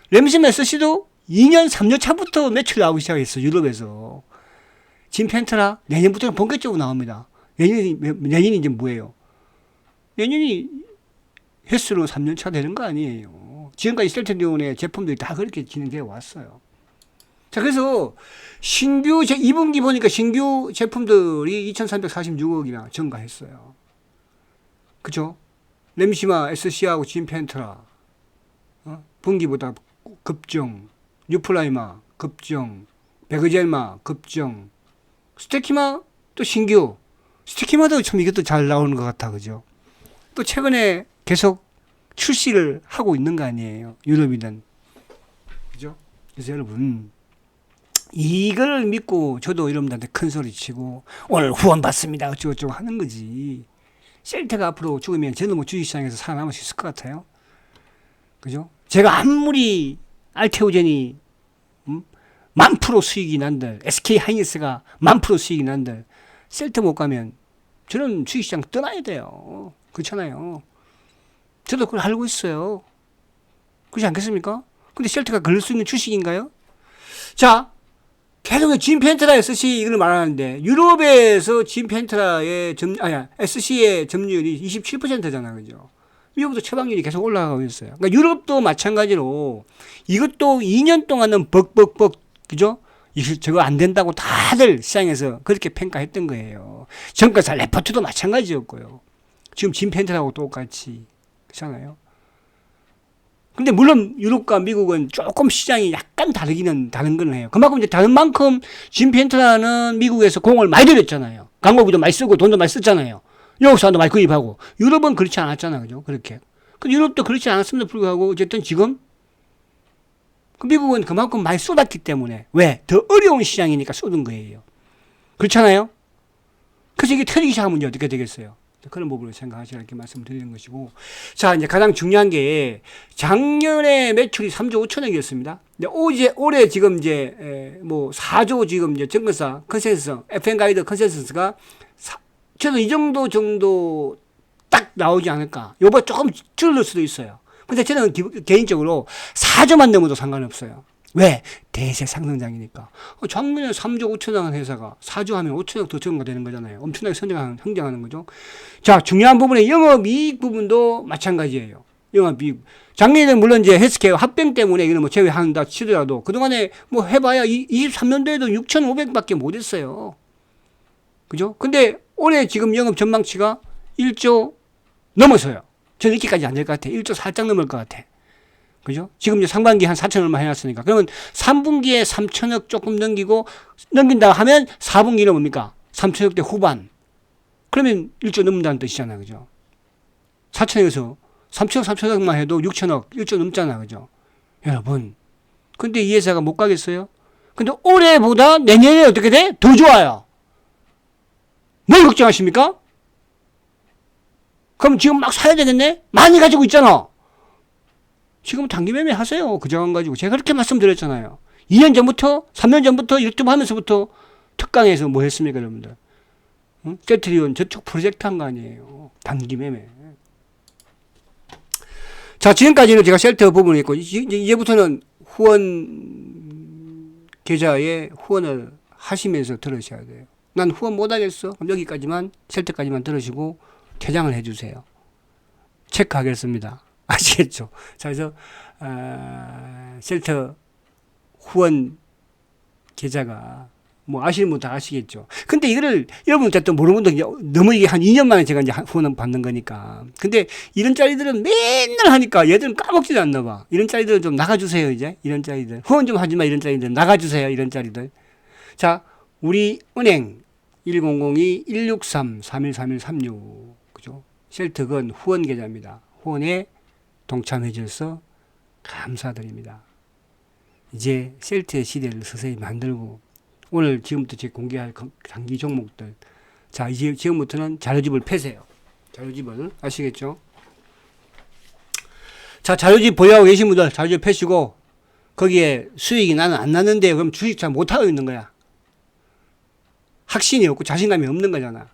A: 램시 메스시도 2년, 3년 차부터 매출 나오기 시작했어, 유럽에서. 짐 펜트라? 내년부터는 본격적으로 나옵니다. 내년이 이제 뭐예요? 내년이 횟수로 3년 차 되는 거 아니에요. 지금까지 셀트리온의 제품들이 다 그렇게 진행되어 왔어요. 자, 그래서 신규 2분기 보니까 신규 제품들이 2,346억이나 증가했어요. 그죠? 램시마 SC하고 진펜트라 분기보다 급증, 뉴플라이마 급증, 베그젤마 급증, 스테키마 또 신규. 스테키마도 참 이것도 잘 나오는 것 같아, 그죠? 또 최근에 계속 출시를 하고 있는 거 아니에요, 유럽이든. 그죠? 그래서 여러분, 이걸 믿고 저도 여러분들한테 큰 소리 치고 오늘 후원 받습니다 어쩌고저쩌고 하는 거지. 셀트가 앞으로 죽으면 저는 뭐 주식시장에서 살아남을 수 있을 것 같아요. 그죠? 제가 아무리 알테오젠이 10,000% 수익이 난들, SK 하이닉스가 10,000% 수익이 난들, 셀트 못 가면 저는 주식시장 떠나야 돼요. 그렇잖아요. 저도 그걸 알고 있어요. 그렇지 않겠습니까? 근데 셀트가 그럴 수 있는 주식인가요? 자, 계속 진펜트라 SC 이걸 말하는데, 유럽에서 진펜트라의 SC의 점유율이 27%잖아, 그죠? 미국도 처방률이 계속 올라가고 있어요. 그러니까 유럽도 마찬가지로 이것도 2년 동안은 벅벅벅, 그죠? 저거 안 된다고 다들 시장에서 그렇게 평가했던 거예요. 정가사 레포트도 마찬가지였고요. 지금 진펜트라고 똑같이. 그렇잖아요. 근데 물론 유럽과 미국은 조금 시장이 약간 다르기는 다른 건 해요. 그만큼 이제 다른 만큼 진펜트라는 미국에서 공을 많이 들였잖아요. 광고비도 많이 쓰고 돈도 많이 썼잖아요. 영국 사람도 많이 구입하고. 유럽은 그렇지 않았잖아, 그죠? 그렇게. 근데 유럽도 그렇지 않았음에도 불구하고 어쨌든 지금 미국은 그만큼 많이 쏟았기 때문에 왜? 더 어려운 시장이니까 쏟은 거예요. 그렇잖아요. 그래서 이게 터지기 시작하면 이제 어떻게 되겠어요? 그런 부분을 생각하시라 이렇게 말씀을 드리는 것이고. 자, 이제 가장 중요한 게 작년에 매출이 3조 5천억이었습니다. 근데 올해 지금 이제 뭐 4조 지금 이제 증권사 컨센서스, FM 가이드 컨센서스가 저도 이 정도 딱 나오지 않을까. 요번 조금 줄을 수도 있어요. 근데 저는 개인적으로 4조만 넘어도 상관없어요. 왜? 대세 상승장이니까. 작년에 3조 5천억 한 회사가 4조 하면 5천억 더 증가되는 거잖아요. 엄청나게 성장하는 거죠. 자, 중요한 부분에 영업이익 부분도 마찬가지예요. 영업이익. 작년에는 물론 이제 헬스케어 합병 때문에 이거는 뭐 제외한다 치더라도 그동안에 뭐 해봐야 23년도에도 6,500밖에 못 했어요. 그죠? 근데 올해 지금 영업 전망치가 1조 넘어서요. 저는 이렇게까지 안 될 것 같아. 1조 살짝 넘을 것 같아. 그죠? 지금 이제 상반기 한 4천 얼마 해놨으니까. 그러면 3분기에 3천억 조금 넘긴다 하면 4분기는 뭡니까? 3천억대 후반. 그러면 1조 넘는다는 뜻이잖아. 그죠? 4천억에서 3천억만 해도 6천억, 1조 넘잖아. 그죠? 여러분. 근데 이 회사가 못 가겠어요? 근데 올해보다 내년에 어떻게 돼? 더 좋아요. 뭘 걱정하십니까? 그럼 지금 막 사야 되겠네? 많이 가지고 있잖아. 지금 단기 매매 하세요. 그 자금 가지고. 제가 그렇게 말씀드렸잖아요. 2년 전부터, 3년 전부터 유튜브 하면서부터 특강에서 뭐 했습니까, 여러분들? 응? 셀트리온 저쪽 프로젝트 한 거 아니에요. 단기 매매. 자, 지금까지는 제가 셀트 부분이 있고, 이제부터는 후원 계좌에 후원을 하시면서 들으셔야 돼요. 난 후원 못 하겠어. 그럼 여기까지만, 셀트까지만 들으시고 퇴장을 해주세요. 체크하겠습니다. 아시겠죠? 자, 그래서 셀터 후원 계좌가 뭐 아시는 분 다 아시겠죠. 근데 이거를 여러분한테 또 모르는 분들 너무 이게 한 2년 만에 제가 이제 후원 받는 거니까. 근데 이런 짜리들은 맨날 하니까 얘들은 까먹지도 않나 봐. 이런 짜리들은 좀 나가주세요, 이제. 이런 짜리들. 후원 좀 하지 마, 이런 짜리들. 나가주세요, 이런 짜리들. 자, 우리 은행 1002-163-313136. 그죠? 셀트건 후원 계좌입니다. 후원에 동참해 주셔서 감사드립니다. 이제 셀트의 시대를 서서히 만들고 오늘 지금부터 제가 공개할 단기 종목들, 자 이제 지금부터는 자료집을 펴세요. 자료집을 아시겠죠? 자, 자료집 보유하고 계신 분들 자료집 펴시고 거기에 수익이 나는 안 나는데 그럼 주식 잘 못하고 있는 거야. 확신이 없고 자신감이 없는 거잖아.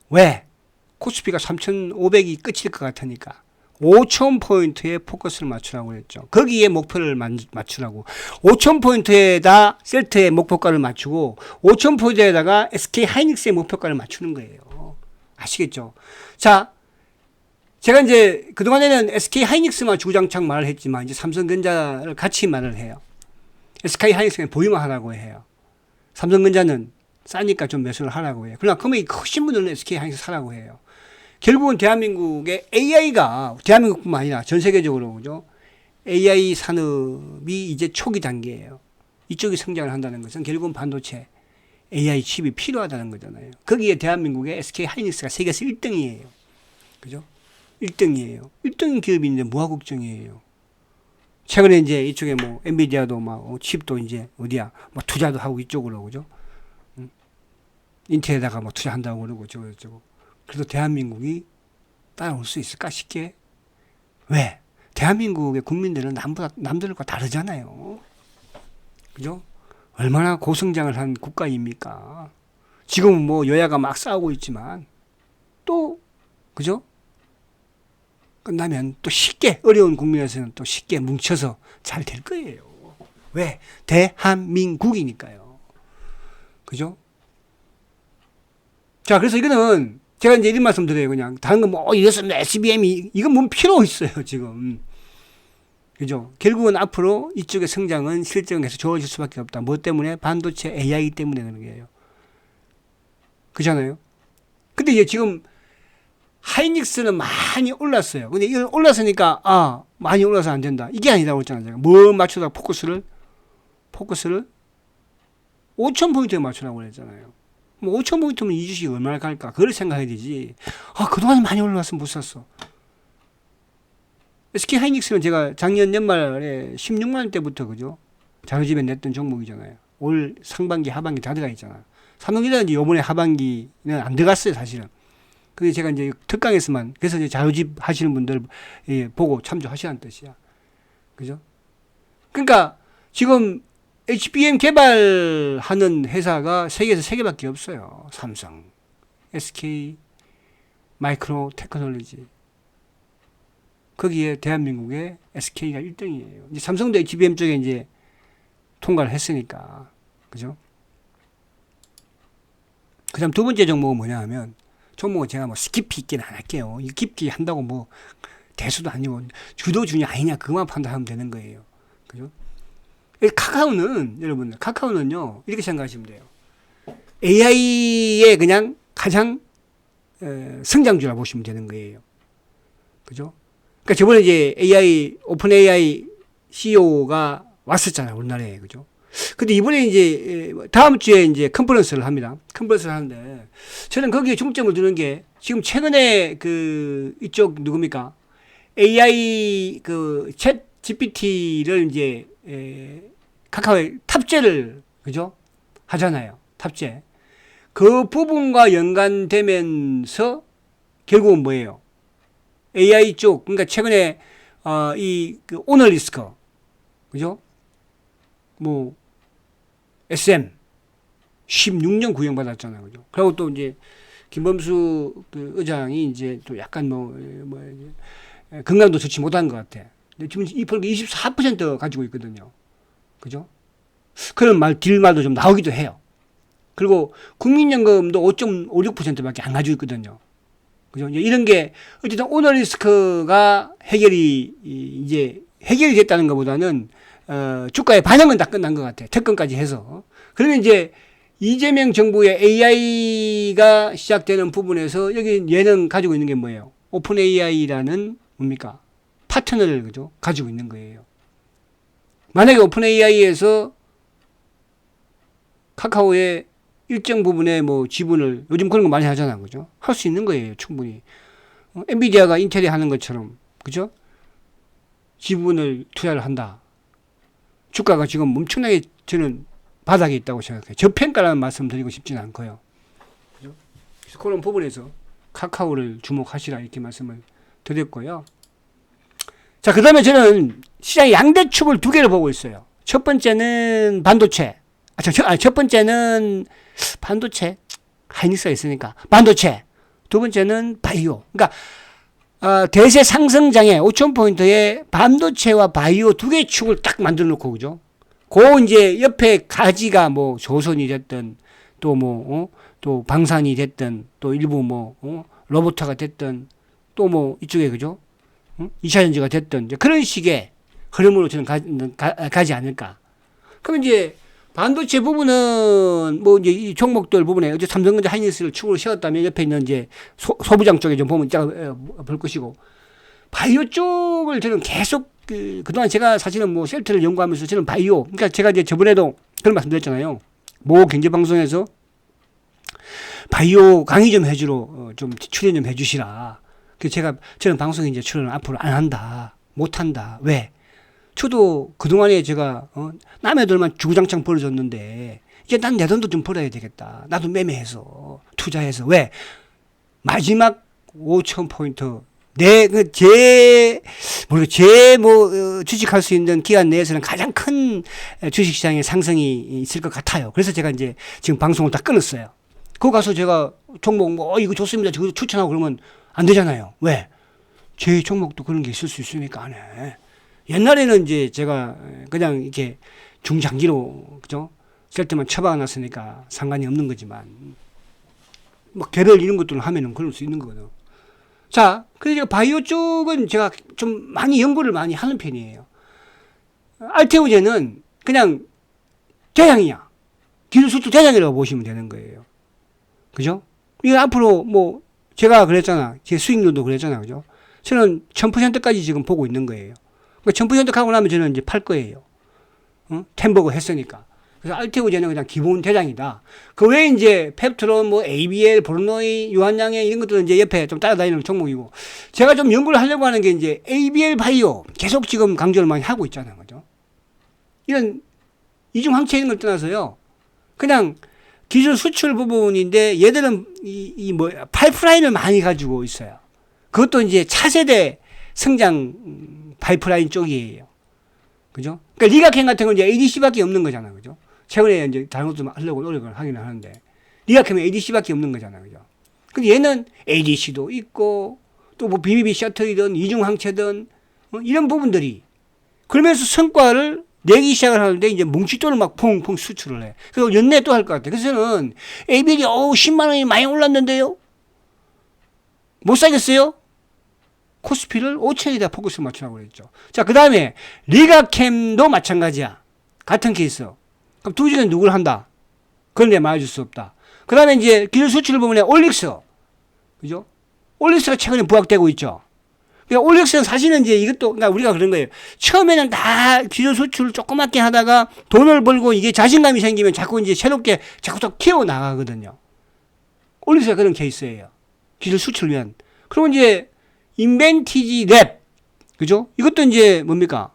A: 왜? 코스피가 3,500이 끝일 것 같으니까 5,000포인트에 포커스를 맞추라고 했죠. 거기에 목표를 맞추라고. 5,000포인트에다 셀트의 목표가를 맞추고 5,000포인트에다가 SK 하이닉스의 목표가를 맞추는 거예요. 아시겠죠? 자, 제가 이제 그동안에는 SK 하이닉스만 주구장창 말을 했지만 이제 삼성전자를 같이 말을 해요. SK 하이닉스는 보유만 하라고 해요. 삼성전자는 싸니까 좀 매수를 하라고 해요. 그러나 금액이 크신 분들은 SK 하이닉스 사라고 해요. 결국은 대한민국의 AI가 대한민국뿐만 아니라 전 세계적으로 그죠? AI 산업이 이제 초기 단계예요. 이쪽이 성장을 한다는 것은 결국은 반도체 AI 칩이 필요하다는 거잖아요. 거기에 대한민국의 SK 하이닉스가 세계에서 1등이에요. 그죠? 1등이에요. 1등 기업인데 뭐가 걱정이에요. 최근에 이제 이쪽에 뭐 엔비디아도 막 칩도 이제 어디야 뭐 투자도 하고 이쪽으로 그죠? 인텔에다가 뭐 투자한다고 그러고 저거. 그래도 대한민국이 따라올 수 있을까 쉽게? 왜? 대한민국의 국민들은 남들과 다르잖아요. 그죠? 얼마나 고성장을 한 국가입니까? 지금은 뭐 여야가 막 싸우고 있지만 또 그죠? 끝나면 또 쉽게 어려운 국민에서는 또 쉽게 뭉쳐서 잘 될 거예요. 왜? 대한민국이니까요. 그죠? 자, 그래서 이거는 제가 이제 이런 말씀 드려요. 그냥 다른 거 뭐 이랬으면 SBM이 이건 뭔 필요 있어요 지금. 그죠? 결국은 앞으로 이쪽의 성장은 실정에서 좋아질 수밖에 없다. 뭐 때문에? 반도체 AI 때문에 그런 거예요. 그렇잖아요. 근데 이제 지금 하이닉스는 많이 올랐어요. 근데 이걸 올랐으니까 많이 올라서 안 된다. 이게 아니라고 했잖아요. 제가 뭐 맞추다 포커스를 5,000포인트에 맞추라고 했잖아요. 뭐 5,000포인트면 이 주식이 얼마나 갈까? 그걸 생각해야 되지. 그동안 많이 올라왔으면 못 샀어. SK 하이닉스는 제가 작년 연말에 16만 원대부터 그죠? 자료집에 냈던 종목이잖아요. 올 상반기 하반기 다 들어가 있잖아. 삼성전자는 이제 요번에 하반기는 안 들어갔어요, 사실은. 그게 제가 이제 특강에서만, 그래서 이제 자료집 하시는 분들 보고 참조하시라는 뜻이야. 그죠? 그러니까 지금 HBM 개발하는 회사가 세계에서 3개밖에 없어요. 삼성, SK, 마이크로 테크놀로지. 거기에 대한민국의 SK가 1등이에요. 이제 삼성도 HBM 쪽에 이제 통과를 했으니까. 그죠? 그 다음 두 번째 종목은 뭐냐 하면, 종목은 제가 뭐 깊이 있긴 안 할게요. 깊이 한다고 뭐 대수도 아니고 주도주냐 아니냐 그것만 판단하면 되는 거예요. 그죠? 카카오는 여러분들 카카오는요 이렇게 생각하시면 돼요. AI의 그냥 가장 성장주라 보시면 되는 거예요. 그죠? 그러니까 저번에 이제 오픈 AI CEO가 왔었잖아요 우리나라에. 그죠? 근데 이번에 이제 다음 주에 이제 컨퍼런스를 합니다. 컨퍼런스를 하는데 저는 거기에 중점을 두는 게 지금 최근에 그 이쪽 누굽니까? AI 그 챗 GPT를 이제 카카오에 탑재를 그죠? 하잖아요. 탑재. 그 부분과 연관되면서 결국은 뭐예요? AI 쪽 그러니까 최근에 그 오너리스크 그죠? 뭐 SM 16년 구형받았잖아요. 그죠? 그리고 또 이제 김범수 그 의장이 이제 또 약간 건강도 좋지 못한 것 같아. 근데 지금 이 24% 가지고 있거든요. 그죠? 그런 딜말도 좀 나오기도 해요. 그리고 국민연금도 5.56%밖에 안 가지고 있거든요. 그죠? 이런 게 어쨌든 오너리스크가 이제 해결이 됐다는 것보다는 주가의 반영은 다 끝난 것 같아. 특검까지 해서. 그러면 이제 이재명 정부의 AI가 시작되는 부분에서 여기 얘는 가지고 있는 게 뭐예요? 오픈 AI라는 뭡니까? 파트너를 그죠? 가지고 있는 거예요. 만약에 오픈 AI에서 카카오의 일정 부분의 뭐 지분을 요즘 그런 거 많이 하잖아. 그죠? 할 수 있는 거예요. 충분히. 엔비디아가 인텔이 하는 것처럼 그죠? 지분을 투자를 한다. 주가가 지금 엄청나게 저는 바닥에 있다고 생각해요. 저평가라는 말씀 드리고 싶지는 않고요. 그죠? 그래서 그런 부분에서 카카오를 주목하시라 이렇게 말씀을 드렸고요. 자, 그 다음에 저는 시장의 양대축을 두 개를 보고 있어요. 첫 번째는 반도체. 첫 번째는 반도체. 하이닉스가 있으니까. 반도체. 두 번째는 바이오. 그러니까, 대세 상승장에 5,000포인트에 반도체와 바이오 두 개의 축을 딱 만들어 놓고, 그죠? 그 이제 옆에 가지가 뭐 조선이 됐든, 또 뭐, 또 방산이 됐든, 또 일부 뭐, 로보트가 됐든, 또 뭐 이쪽에, 그죠? 2차전지가 됐든, 그런 식의 흐름으로 저는 가지 않을까. 그럼 이제 반도체 부분은 뭐 이제 이 종목들 부분에 어제 삼성전자 하이닉스를 축으로 세웠다면 옆에 있는 이제 소부장 쪽에 좀 보면 볼 것이고, 바이오 쪽을 저는 계속 그동안 제가 사실은 뭐 셀트를 연구하면서 저는 바이오, 그러니까 제가 이제 저번에도 그런 말씀 드렸잖아요. 모 경제방송에서 바이오 강의 좀 해주러 좀 출연 좀 해주시라. 그래서 저는 방송에 이제 출연을 앞으로 안 한다. 못 한다. 왜? 저도 그동안에 제가, 남의 돈만 주구장창 벌어줬는데, 이제 난 내 돈도 좀 벌어야 되겠다. 나도 매매해서, 투자해서. 왜? 마지막 5,000포인트. 주식할 수 있는 기간 내에서는 가장 큰 주식시장의 상승이 있을 것 같아요. 그래서 제가 이제 지금 방송을 다 끊었어요. 그거 가서 제가 종목 이거 좋습니다. 저거 추천하고 그러면 안 되잖아요. 왜? 제 종목도 그런 게 있을 수 있으니까 안 해. 옛날에는 이제 제가 그냥 이렇게 중장기로, 그죠? 셀트만 처박아 놨으니까 상관이 없는 거지만, 뭐 개별 이런 것들을 하면은 그럴 수 있는 거거든요. 자, 그래서 바이오 쪽은 제가 좀 많이 연구를 많이 하는 편이에요. 알테오제는 그냥 대장이야. 기술 수출 대장이라고 보시면 되는 거예요. 그죠? 이거 앞으로 뭐, 제가 그랬잖아. 제 수익률도 그랬잖아. 그죠? 저는 1000%까지 지금 보고 있는 거예요. 1000% 하고 나면 저는 이제 팔 거예요. 템버거 했으니까. 그래서 알테오제는 그냥 기본 대장이다. 그 외에 이제 펩트론, 뭐 ABL, 브루노이, 유한양행 이런 것들은 이제 옆에 좀 따라다니는 종목이고, 제가 좀 연구를 하려고 하는 게 이제 ABL 바이오 계속 지금 강조를 많이 하고 있잖아요. 그죠? 이런 이중항체 이런 걸 떠나서요. 그냥 기술 수출 부분인데 얘들은 파이프라인을 많이 가지고 있어요. 그것도 이제 차세대 성장 파이프라인 쪽이에요. 그죠? 그러니까 리가캠 같은 건 이제 ADC밖에 없는 거잖아. 그죠? 최근에 이제 다른 것도 하려고 노력을 하긴 하는데, 리가캠은 ADC밖에 없는 거잖아. 그죠? 근데 얘는 ADC도 있고, 또 뭐 BBB 셔틀이든 이중항체든, 이런 부분들이, 그러면서 성과를 내기 시작을 하는데, 이제 뭉치돈을 막 퐁퐁 수출을 해. 그리고 연내 또 할 것 같아. 그래서 저는 ABL이 10만원이 많이 올랐는데요? 못 사겠어요? 코스피를 5천에다 포커스를 맞추라고 그랬죠. 자, 그 다음에 리가캠도 마찬가지야. 같은 케이스. 그럼 두 중에 누굴 한다? 그런데 말해줄 수 없다. 그 다음에 이제 기술 수출 부분에 올릭스. 그죠? 올릭스가 최근에 부각되고 있죠. 그러니까 올릭스는 사실은 이제 이것도, 그러니까 우리가 그런 거예요. 처음에는 다 기술 수출을 조그맣게 하다가 돈을 벌고 이게 자신감이 생기면 자꾸 이제 새롭게 자꾸 더 키워나가거든요. 올릭스가 그런 케이스예요. 기술 수출을 위한. 그리고 이제 인벤티지 랩. 그죠? 이것도 이제 뭡니까?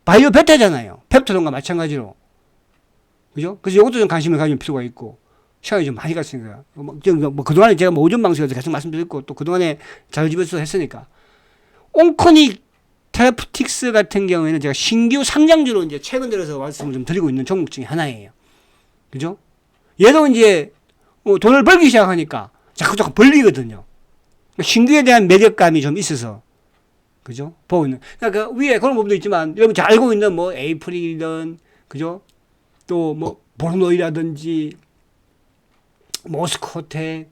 A: 바이오 베타잖아요. 펩토론과 마찬가지로. 그죠? 그래서 이것도 좀 관심을 가질 필요가 있고, 시간이 좀 많이 갔으니까. 그동안에 제가 오전 방송에서 계속 말씀드렸고, 또 그동안에 자료집에서 했으니까. 온코닉 테라푸틱스 같은 경우에는 제가 신규 상장주로 이제 최근 들어서 말씀을 좀 드리고 있는 종목 중에 하나예요. 그죠? 얘도 이제 돈을 벌기 시작하니까 자꾸 벌리거든요. 신규에 대한 매력감이 좀 있어서, 그죠? 보고 있는. 그러니까 그 위에 그런 부분도 있지만, 여러분 잘 알고 있는 뭐, 에이프릴이든, 그죠? 또 뭐, 보르노이라든지, 모스코텍,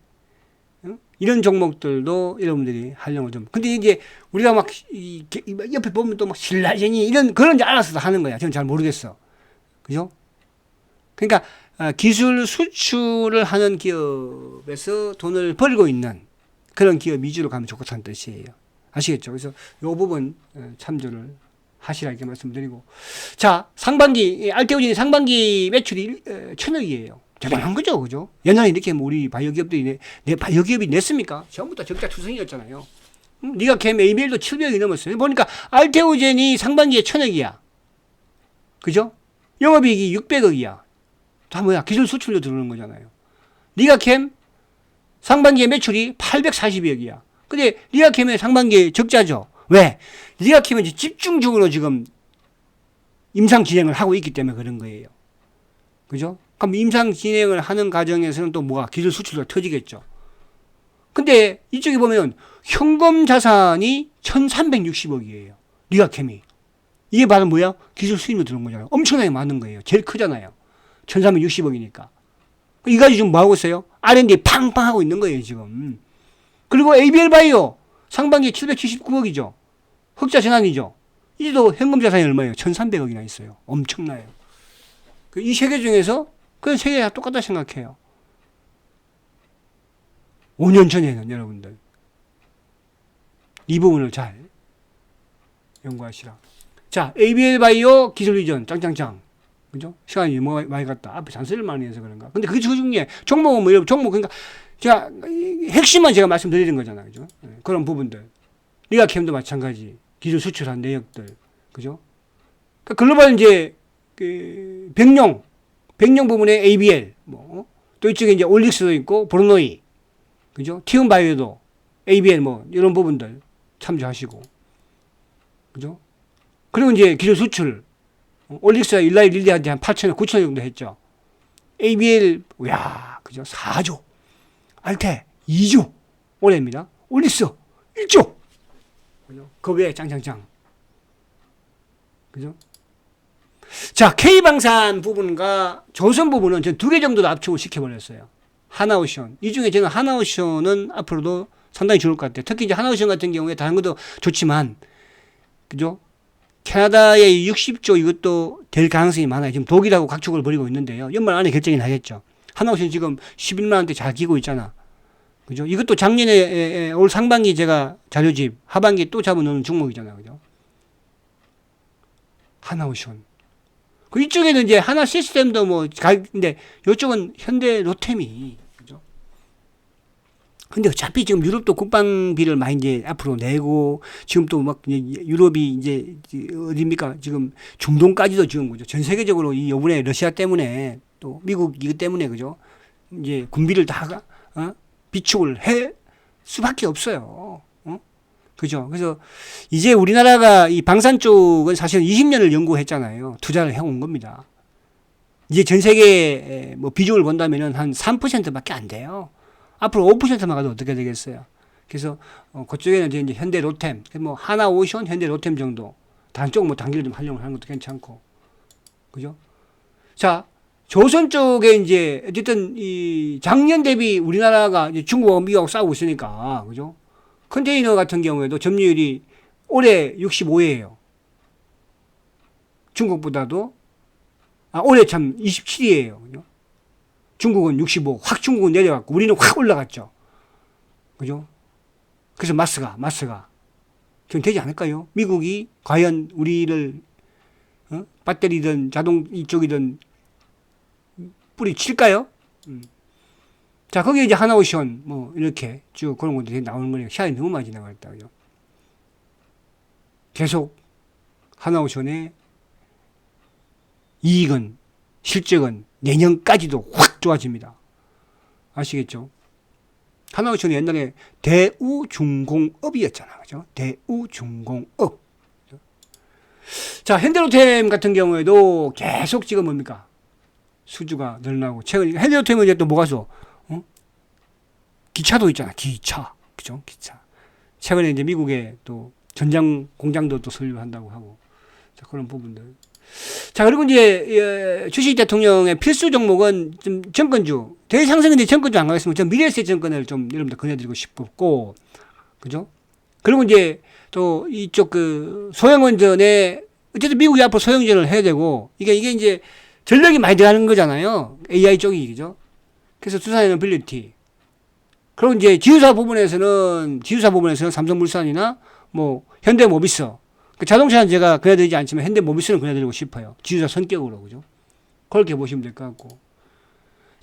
A: 이런 종목들도 여러분들이 하려고 좀. 근데 이제 우리가 막, 옆에 보면 또 막 신라젠이 이런, 그런 줄 알아서 하는 거야. 저는 잘 모르겠어. 그죠? 그러니까, 기술 수출을 하는 기업에서 돈을 벌고 있는 그런 기업 위주로 가면 좋겠다는 뜻이에요. 아시겠죠? 그래서 이 부분 참조를 하시라 이렇게 말씀드리고. 자, 상반기, 알테오진이 상반기 매출이 1,000억이에요. 대단한 거죠. 그죠? 옛날에 이렇게 우리 바이오 기업들이 바이오 기업이 냈습니까? 전부 다 적자 투성이었잖아요. 리가캠 ABL도 700억이 넘었어요. 보니까 알테오젠이 상반기에 1,000억이야. 그죠? 영업이익이 600억이야. 다 뭐야? 기술 수출로 들어오는 거잖아요. 리가캠 상반기에 매출이 840억이야. 근데 리가캠의 상반기에 적자죠. 왜? 리가캠은 이제 집중적으로 지금 임상 진행을 하고 있기 때문에 그런 거예요. 그죠? 그럼 임상 진행을 하는 과정에서는 또 뭐가 기술 수출도 터지겠죠. 근데 이쪽에 보면 현금 자산이 1360억이에요. 리가캠이. 이게 바로 뭐야? 기술 수입으로 들어온 거잖아요. 엄청나게 많은 거예요. 제일 크잖아요. 1360억이니까. 이 가지고 지금 뭐 하고 있어요? R&D 팡팡 하고 있는 거예요, 지금. 그리고 ABL 바이오 상반기에 779억이죠. 흑자 전환이죠. 이제도 현금 자산이 얼마예요? 1300억이나 있어요. 엄청나요. 이 세 개 중에서 그 세 개가 똑같다 생각해요. 5년 전에는 여러분들 이 부분을 잘 연구하시라. 자, ABL 바이오 기술 이전 짱짱짱. 그죠? 시간이 많이 갔다. 앞에 잔소리를 많이 해서 그런가. 근데 그 중에 종목은 뭐, 종목, 그러니까 제가 핵심만 제가 말씀드리는 거잖아요. 그죠? 그런 부분들. 리가캠도 마찬가지. 기술 수출한 내역들. 그죠? 그러니까 글로벌 이제, 백룡 부분에 ABL, 뭐, 또 이쪽에 이제 올릭스도 있고, 브루노이. 그죠? 티움 바이오도 ABL 뭐, 이런 부분들 참조하시고. 그죠? 그리고 이제 기술 수출. 올릭스가 일라이 릴리한테 한 8천억, 9천억 정도 했죠. ABL, 야 그죠? 4조. 알테, 2조. 올해입니다. 올릭스, 1조. 그죠? 그 외에 짱짱짱. 그죠? 자, K방산 부분과 조선 부분은 전 2개 정도도 압축을 시켜버렸어요. 하나오션. 이 중에 저는 하나오션은 앞으로도 상당히 좋을 것 같아요. 특히 이제 하나오션 같은 경우에 다른 것도 좋지만, 그죠? 캐나다의 60조 이것도 될 가능성이 많아요. 지금 독일하고 각축을 벌이고 있는데요. 연말 안에 결정이 나겠죠. 하나오션 지금 11만 원대 잘 끼고 있잖아. 그죠? 이것도 작년에 올 상반기 제가 자료집 하반기에 또 잡아놓은 종목이잖아요. 그죠? 하나오션. 그 이쪽에는 이제 하나 시스템도 뭐 근데 이쪽은 현대 로템이 그죠? 근데 어차피 지금 유럽도 국방비를 많이 이제 앞으로 내고 지금 또 막 유럽이 이제 어디입니까? 지금 중동까지도 지금 그죠? 전 세계적으로 이 요번에 러시아 때문에 또 미국 이것 때문에 그죠? 이제 군비를 다 비축을 할 수밖에 없어요. 그죠? 그래서 이제 우리나라가 이 방산 쪽은 사실 20년을 연구했잖아요. 투자를 해온 겁니다. 이제 전 세계 뭐 비중을 본다면은 한 3%밖에 안 돼요. 앞으로 5%만 가도 어떻게 되겠어요? 그래서 그쪽에는 이제 현대 로템, 뭐 하나오션, 현대 로템 정도. 다른 쪽은 뭐 단기를 좀 활용을 하는 것도 괜찮고, 그죠? 자, 조선 쪽에 이제 어쨌든 이 작년 대비 우리나라가 이제 중국하고 미국하고 싸우고 있으니까, 그죠? 컨테이너 같은 경우에도 점유율이 올해 65예요. 중국보다도 올해 참 27이에요. 그죠? 중국은 65, 확 중국은 내려갔고 우리는 확 올라갔죠. 그죠? 그래서 마스가 지금 되지 않을까요? 미국이 과연 우리를 배터리든 자동 이쪽이든 뿌리칠까요? 자, 거기에 이제 하나오션, 뭐, 이렇게 쭉 그런 것들이 나오는 거니까 시간이 너무 많이 지나갔다. 그죠? 계속 하나오션의 이익은, 실적은 내년까지도 확 좋아집니다. 아시겠죠? 하나오션이 옛날에 대우중공업이었잖아. 그죠? 대우중공업. 그죠? 자, 현대로템 같은 경우에도 계속 지금 뭡니까? 수주가 늘어나고, 최근, 현대로템은 이제 또 뭐가 죠? 기차도 있잖아. 기차. 그죠? 기차. 최근에 이제 미국에 또 전장 공장도 또 설립한다고 하고. 자, 그런 부분들. 자, 그리고 이제 주식 대통령의 필수 종목은 좀 정권주. 대상승인데 정권주 안 가겠으면 전 미래세 정권을 좀 여러분들 권해드리고 싶고. 그죠? 그리고 이제 또 이쪽 그 소형원전에 어쨌든 미국이 앞으로 소형전을 해야 되고 이게 이제 전력이 많이 들어가는 거잖아요. AI 쪽이. 그죠? 그래서 두산에는 빌리티. 그리고 이제 지주사 부분에서는 삼성물산이나 뭐 현대모비스. 그 자동차는 제가 그려드리지 않지만 현대모비스는 그려드리고 싶어요. 지주사 성격으로. 그죠? 그렇게 보시면 될 것 같고.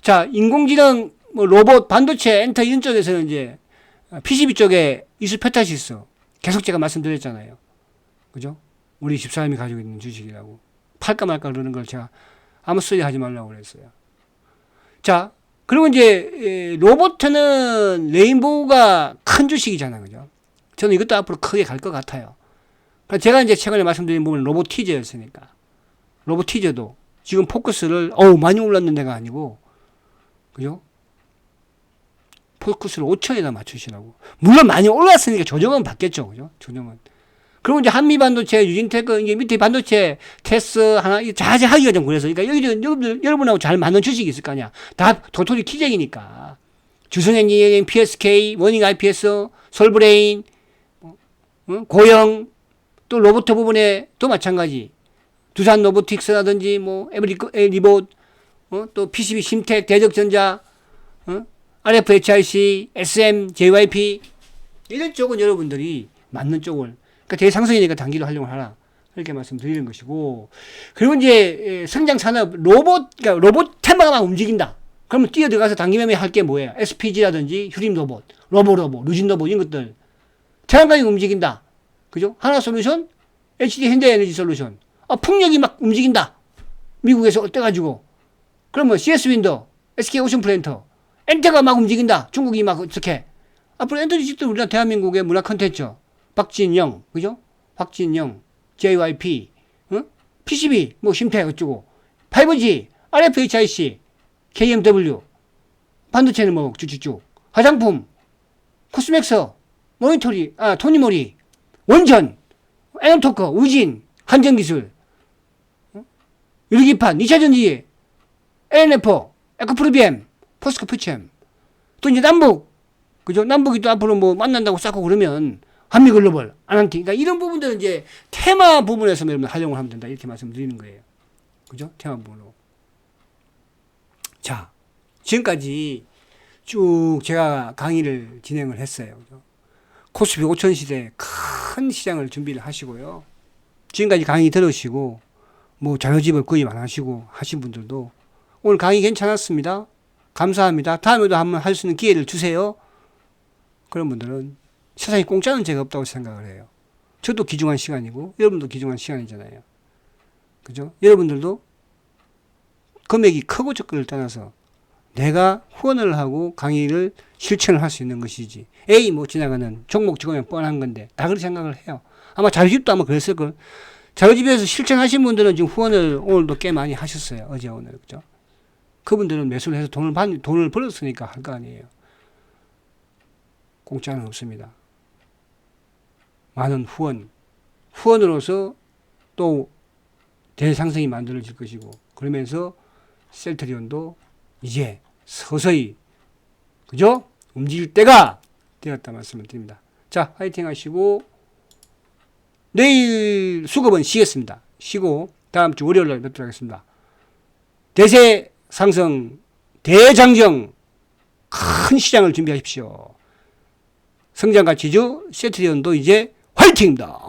A: 자, 인공지능, 뭐 로봇, 반도체, 엔터 이런 쪽에서는 이제 PCB 쪽에 이수페타시스 계속 제가 말씀드렸잖아요. 그죠? 우리 집사람이 가지고 있는 주식이라고. 팔까 말까 그러는 걸 제가 아무 소리 하지 말라고 그랬어요. 자, 그리고 이제 로봇은 레인보우가 큰 주식이잖아요. 그죠? 저는 이것도 앞으로 크게 갈 것 같아요. 그러니까 제가 이제 최근에 말씀드린 부분은 로보티저였으니까. 로보티저도 지금 포커스를, 많이 올랐는 데가 아니고, 그죠? 포커스를 5천에다 맞추시라고. 물론 많이 올랐으니까 조정은 받겠죠. 그죠? 조정은. 그리고 이제 한미 반도체, 유진테크, 이제 밑에 반도체 테스 하나, 자세하기가 좀 그래서. 그러니까 여러분하고 잘 맞는 주식이 있을 거 아니야. 다 도토리 키쟁이니까. 주선엔지니어링, PSK, 워닝 IPS, 솔브레인, 고영, 또 로봇 부분에 또 마찬가지. 두산 로보틱스라든지, 에브리봇, 또 PCB 심텍, 대적전자, RFHIC, SM, JYP, 이런 쪽은 여러분들이 맞는 쪽을, 그러니까 대상성이니까 단기로 활용을 하라. 이렇게 말씀드리는 것이고, 그리고 이제 성장 산업, 그러니까 로봇 테마가 막 움직인다. 그러면 뛰어들어가서 단기 매매 할 게 뭐예요? SPG라든지 휴림 로봇, 루진 로봇, 이런 것들. 태양광이 움직인다. 그죠? 하나솔루션, HD 현대에너지 솔루션. 풍력이 막 움직인다. 미국에서 어때가지고. 그러면 CS 윈더, SK 오션 플랜터, 엔터가 막 움직인다. 중국이 막 어떻게. 앞으로 엔터리지도 우리나라 대한민국의 문화 컨텐츠. 박진영, 그죠? 박진영, JYP, PCB, 심택 어쩌고. 5G, RFHIC, KMW, 반도체는 쭉쭉쭉. 화장품, 코스맥스, 토니모리, 원전, 에너토커, 우진, 한전기술, 유리기판, 2차전지, LNF, 에코프로비엠, 포스코 퓨챔. 또 이제 남북, 그죠? 남북이 또 앞으로 만난다고 쌓고 그러면 한미글로벌, 아난티. 그러니까 이런 부분들은 이제 테마 부분에서 여러분 활용을 하면 된다. 이렇게 말씀드리는 거예요. 그죠? 테마 부분으로. 자, 지금까지 쭉 제가 강의를 진행을 했어요. 그죠? 코스피 5천 시대 큰 시장을 준비를 하시고요. 지금까지 강의 들으시고, 자료집을 구입 안 하시고 하신 분들도 오늘 강의 괜찮았습니다. 감사합니다. 다음에도 한번 할 수 있는 기회를 주세요. 그런 분들은 세상에 공짜는 제가 없다고 생각을 해요. 저도 귀중한 시간이고, 여러분도 귀중한 시간이잖아요. 그죠? 여러분들도 금액이 크고 적고를 떠나서 내가 후원을 하고 강의를 실천을 할 수 있는 것이지. 지나가는 종목 적으면 뻔한 건데, 다 그렇게 생각을 해요. 아마 자료집도 아마 그랬을걸. 자료집에서 실천하신 분들은 지금 후원을 오늘도 꽤 많이 하셨어요. 어제 오늘. 그죠? 그분들은 매수를 해서 돈을 벌었으니까 할 거 아니에요. 공짜는 없습니다. 많은 후원으로서 또 대상성이 만들어질 것이고, 그러면서 셀트리온도 이제 서서히, 그죠? 움직일 때가 되었다 말씀을 드립니다. 자, 화이팅 하시고, 내일 수급은 쉬겠습니다. 쉬고, 다음 주 월요일날 뵙도록 하겠습니다. 대세 상승, 대장정, 큰 시장을 준비하십시오. 성장가치주 셀트리온도 이제 화이팅입니다.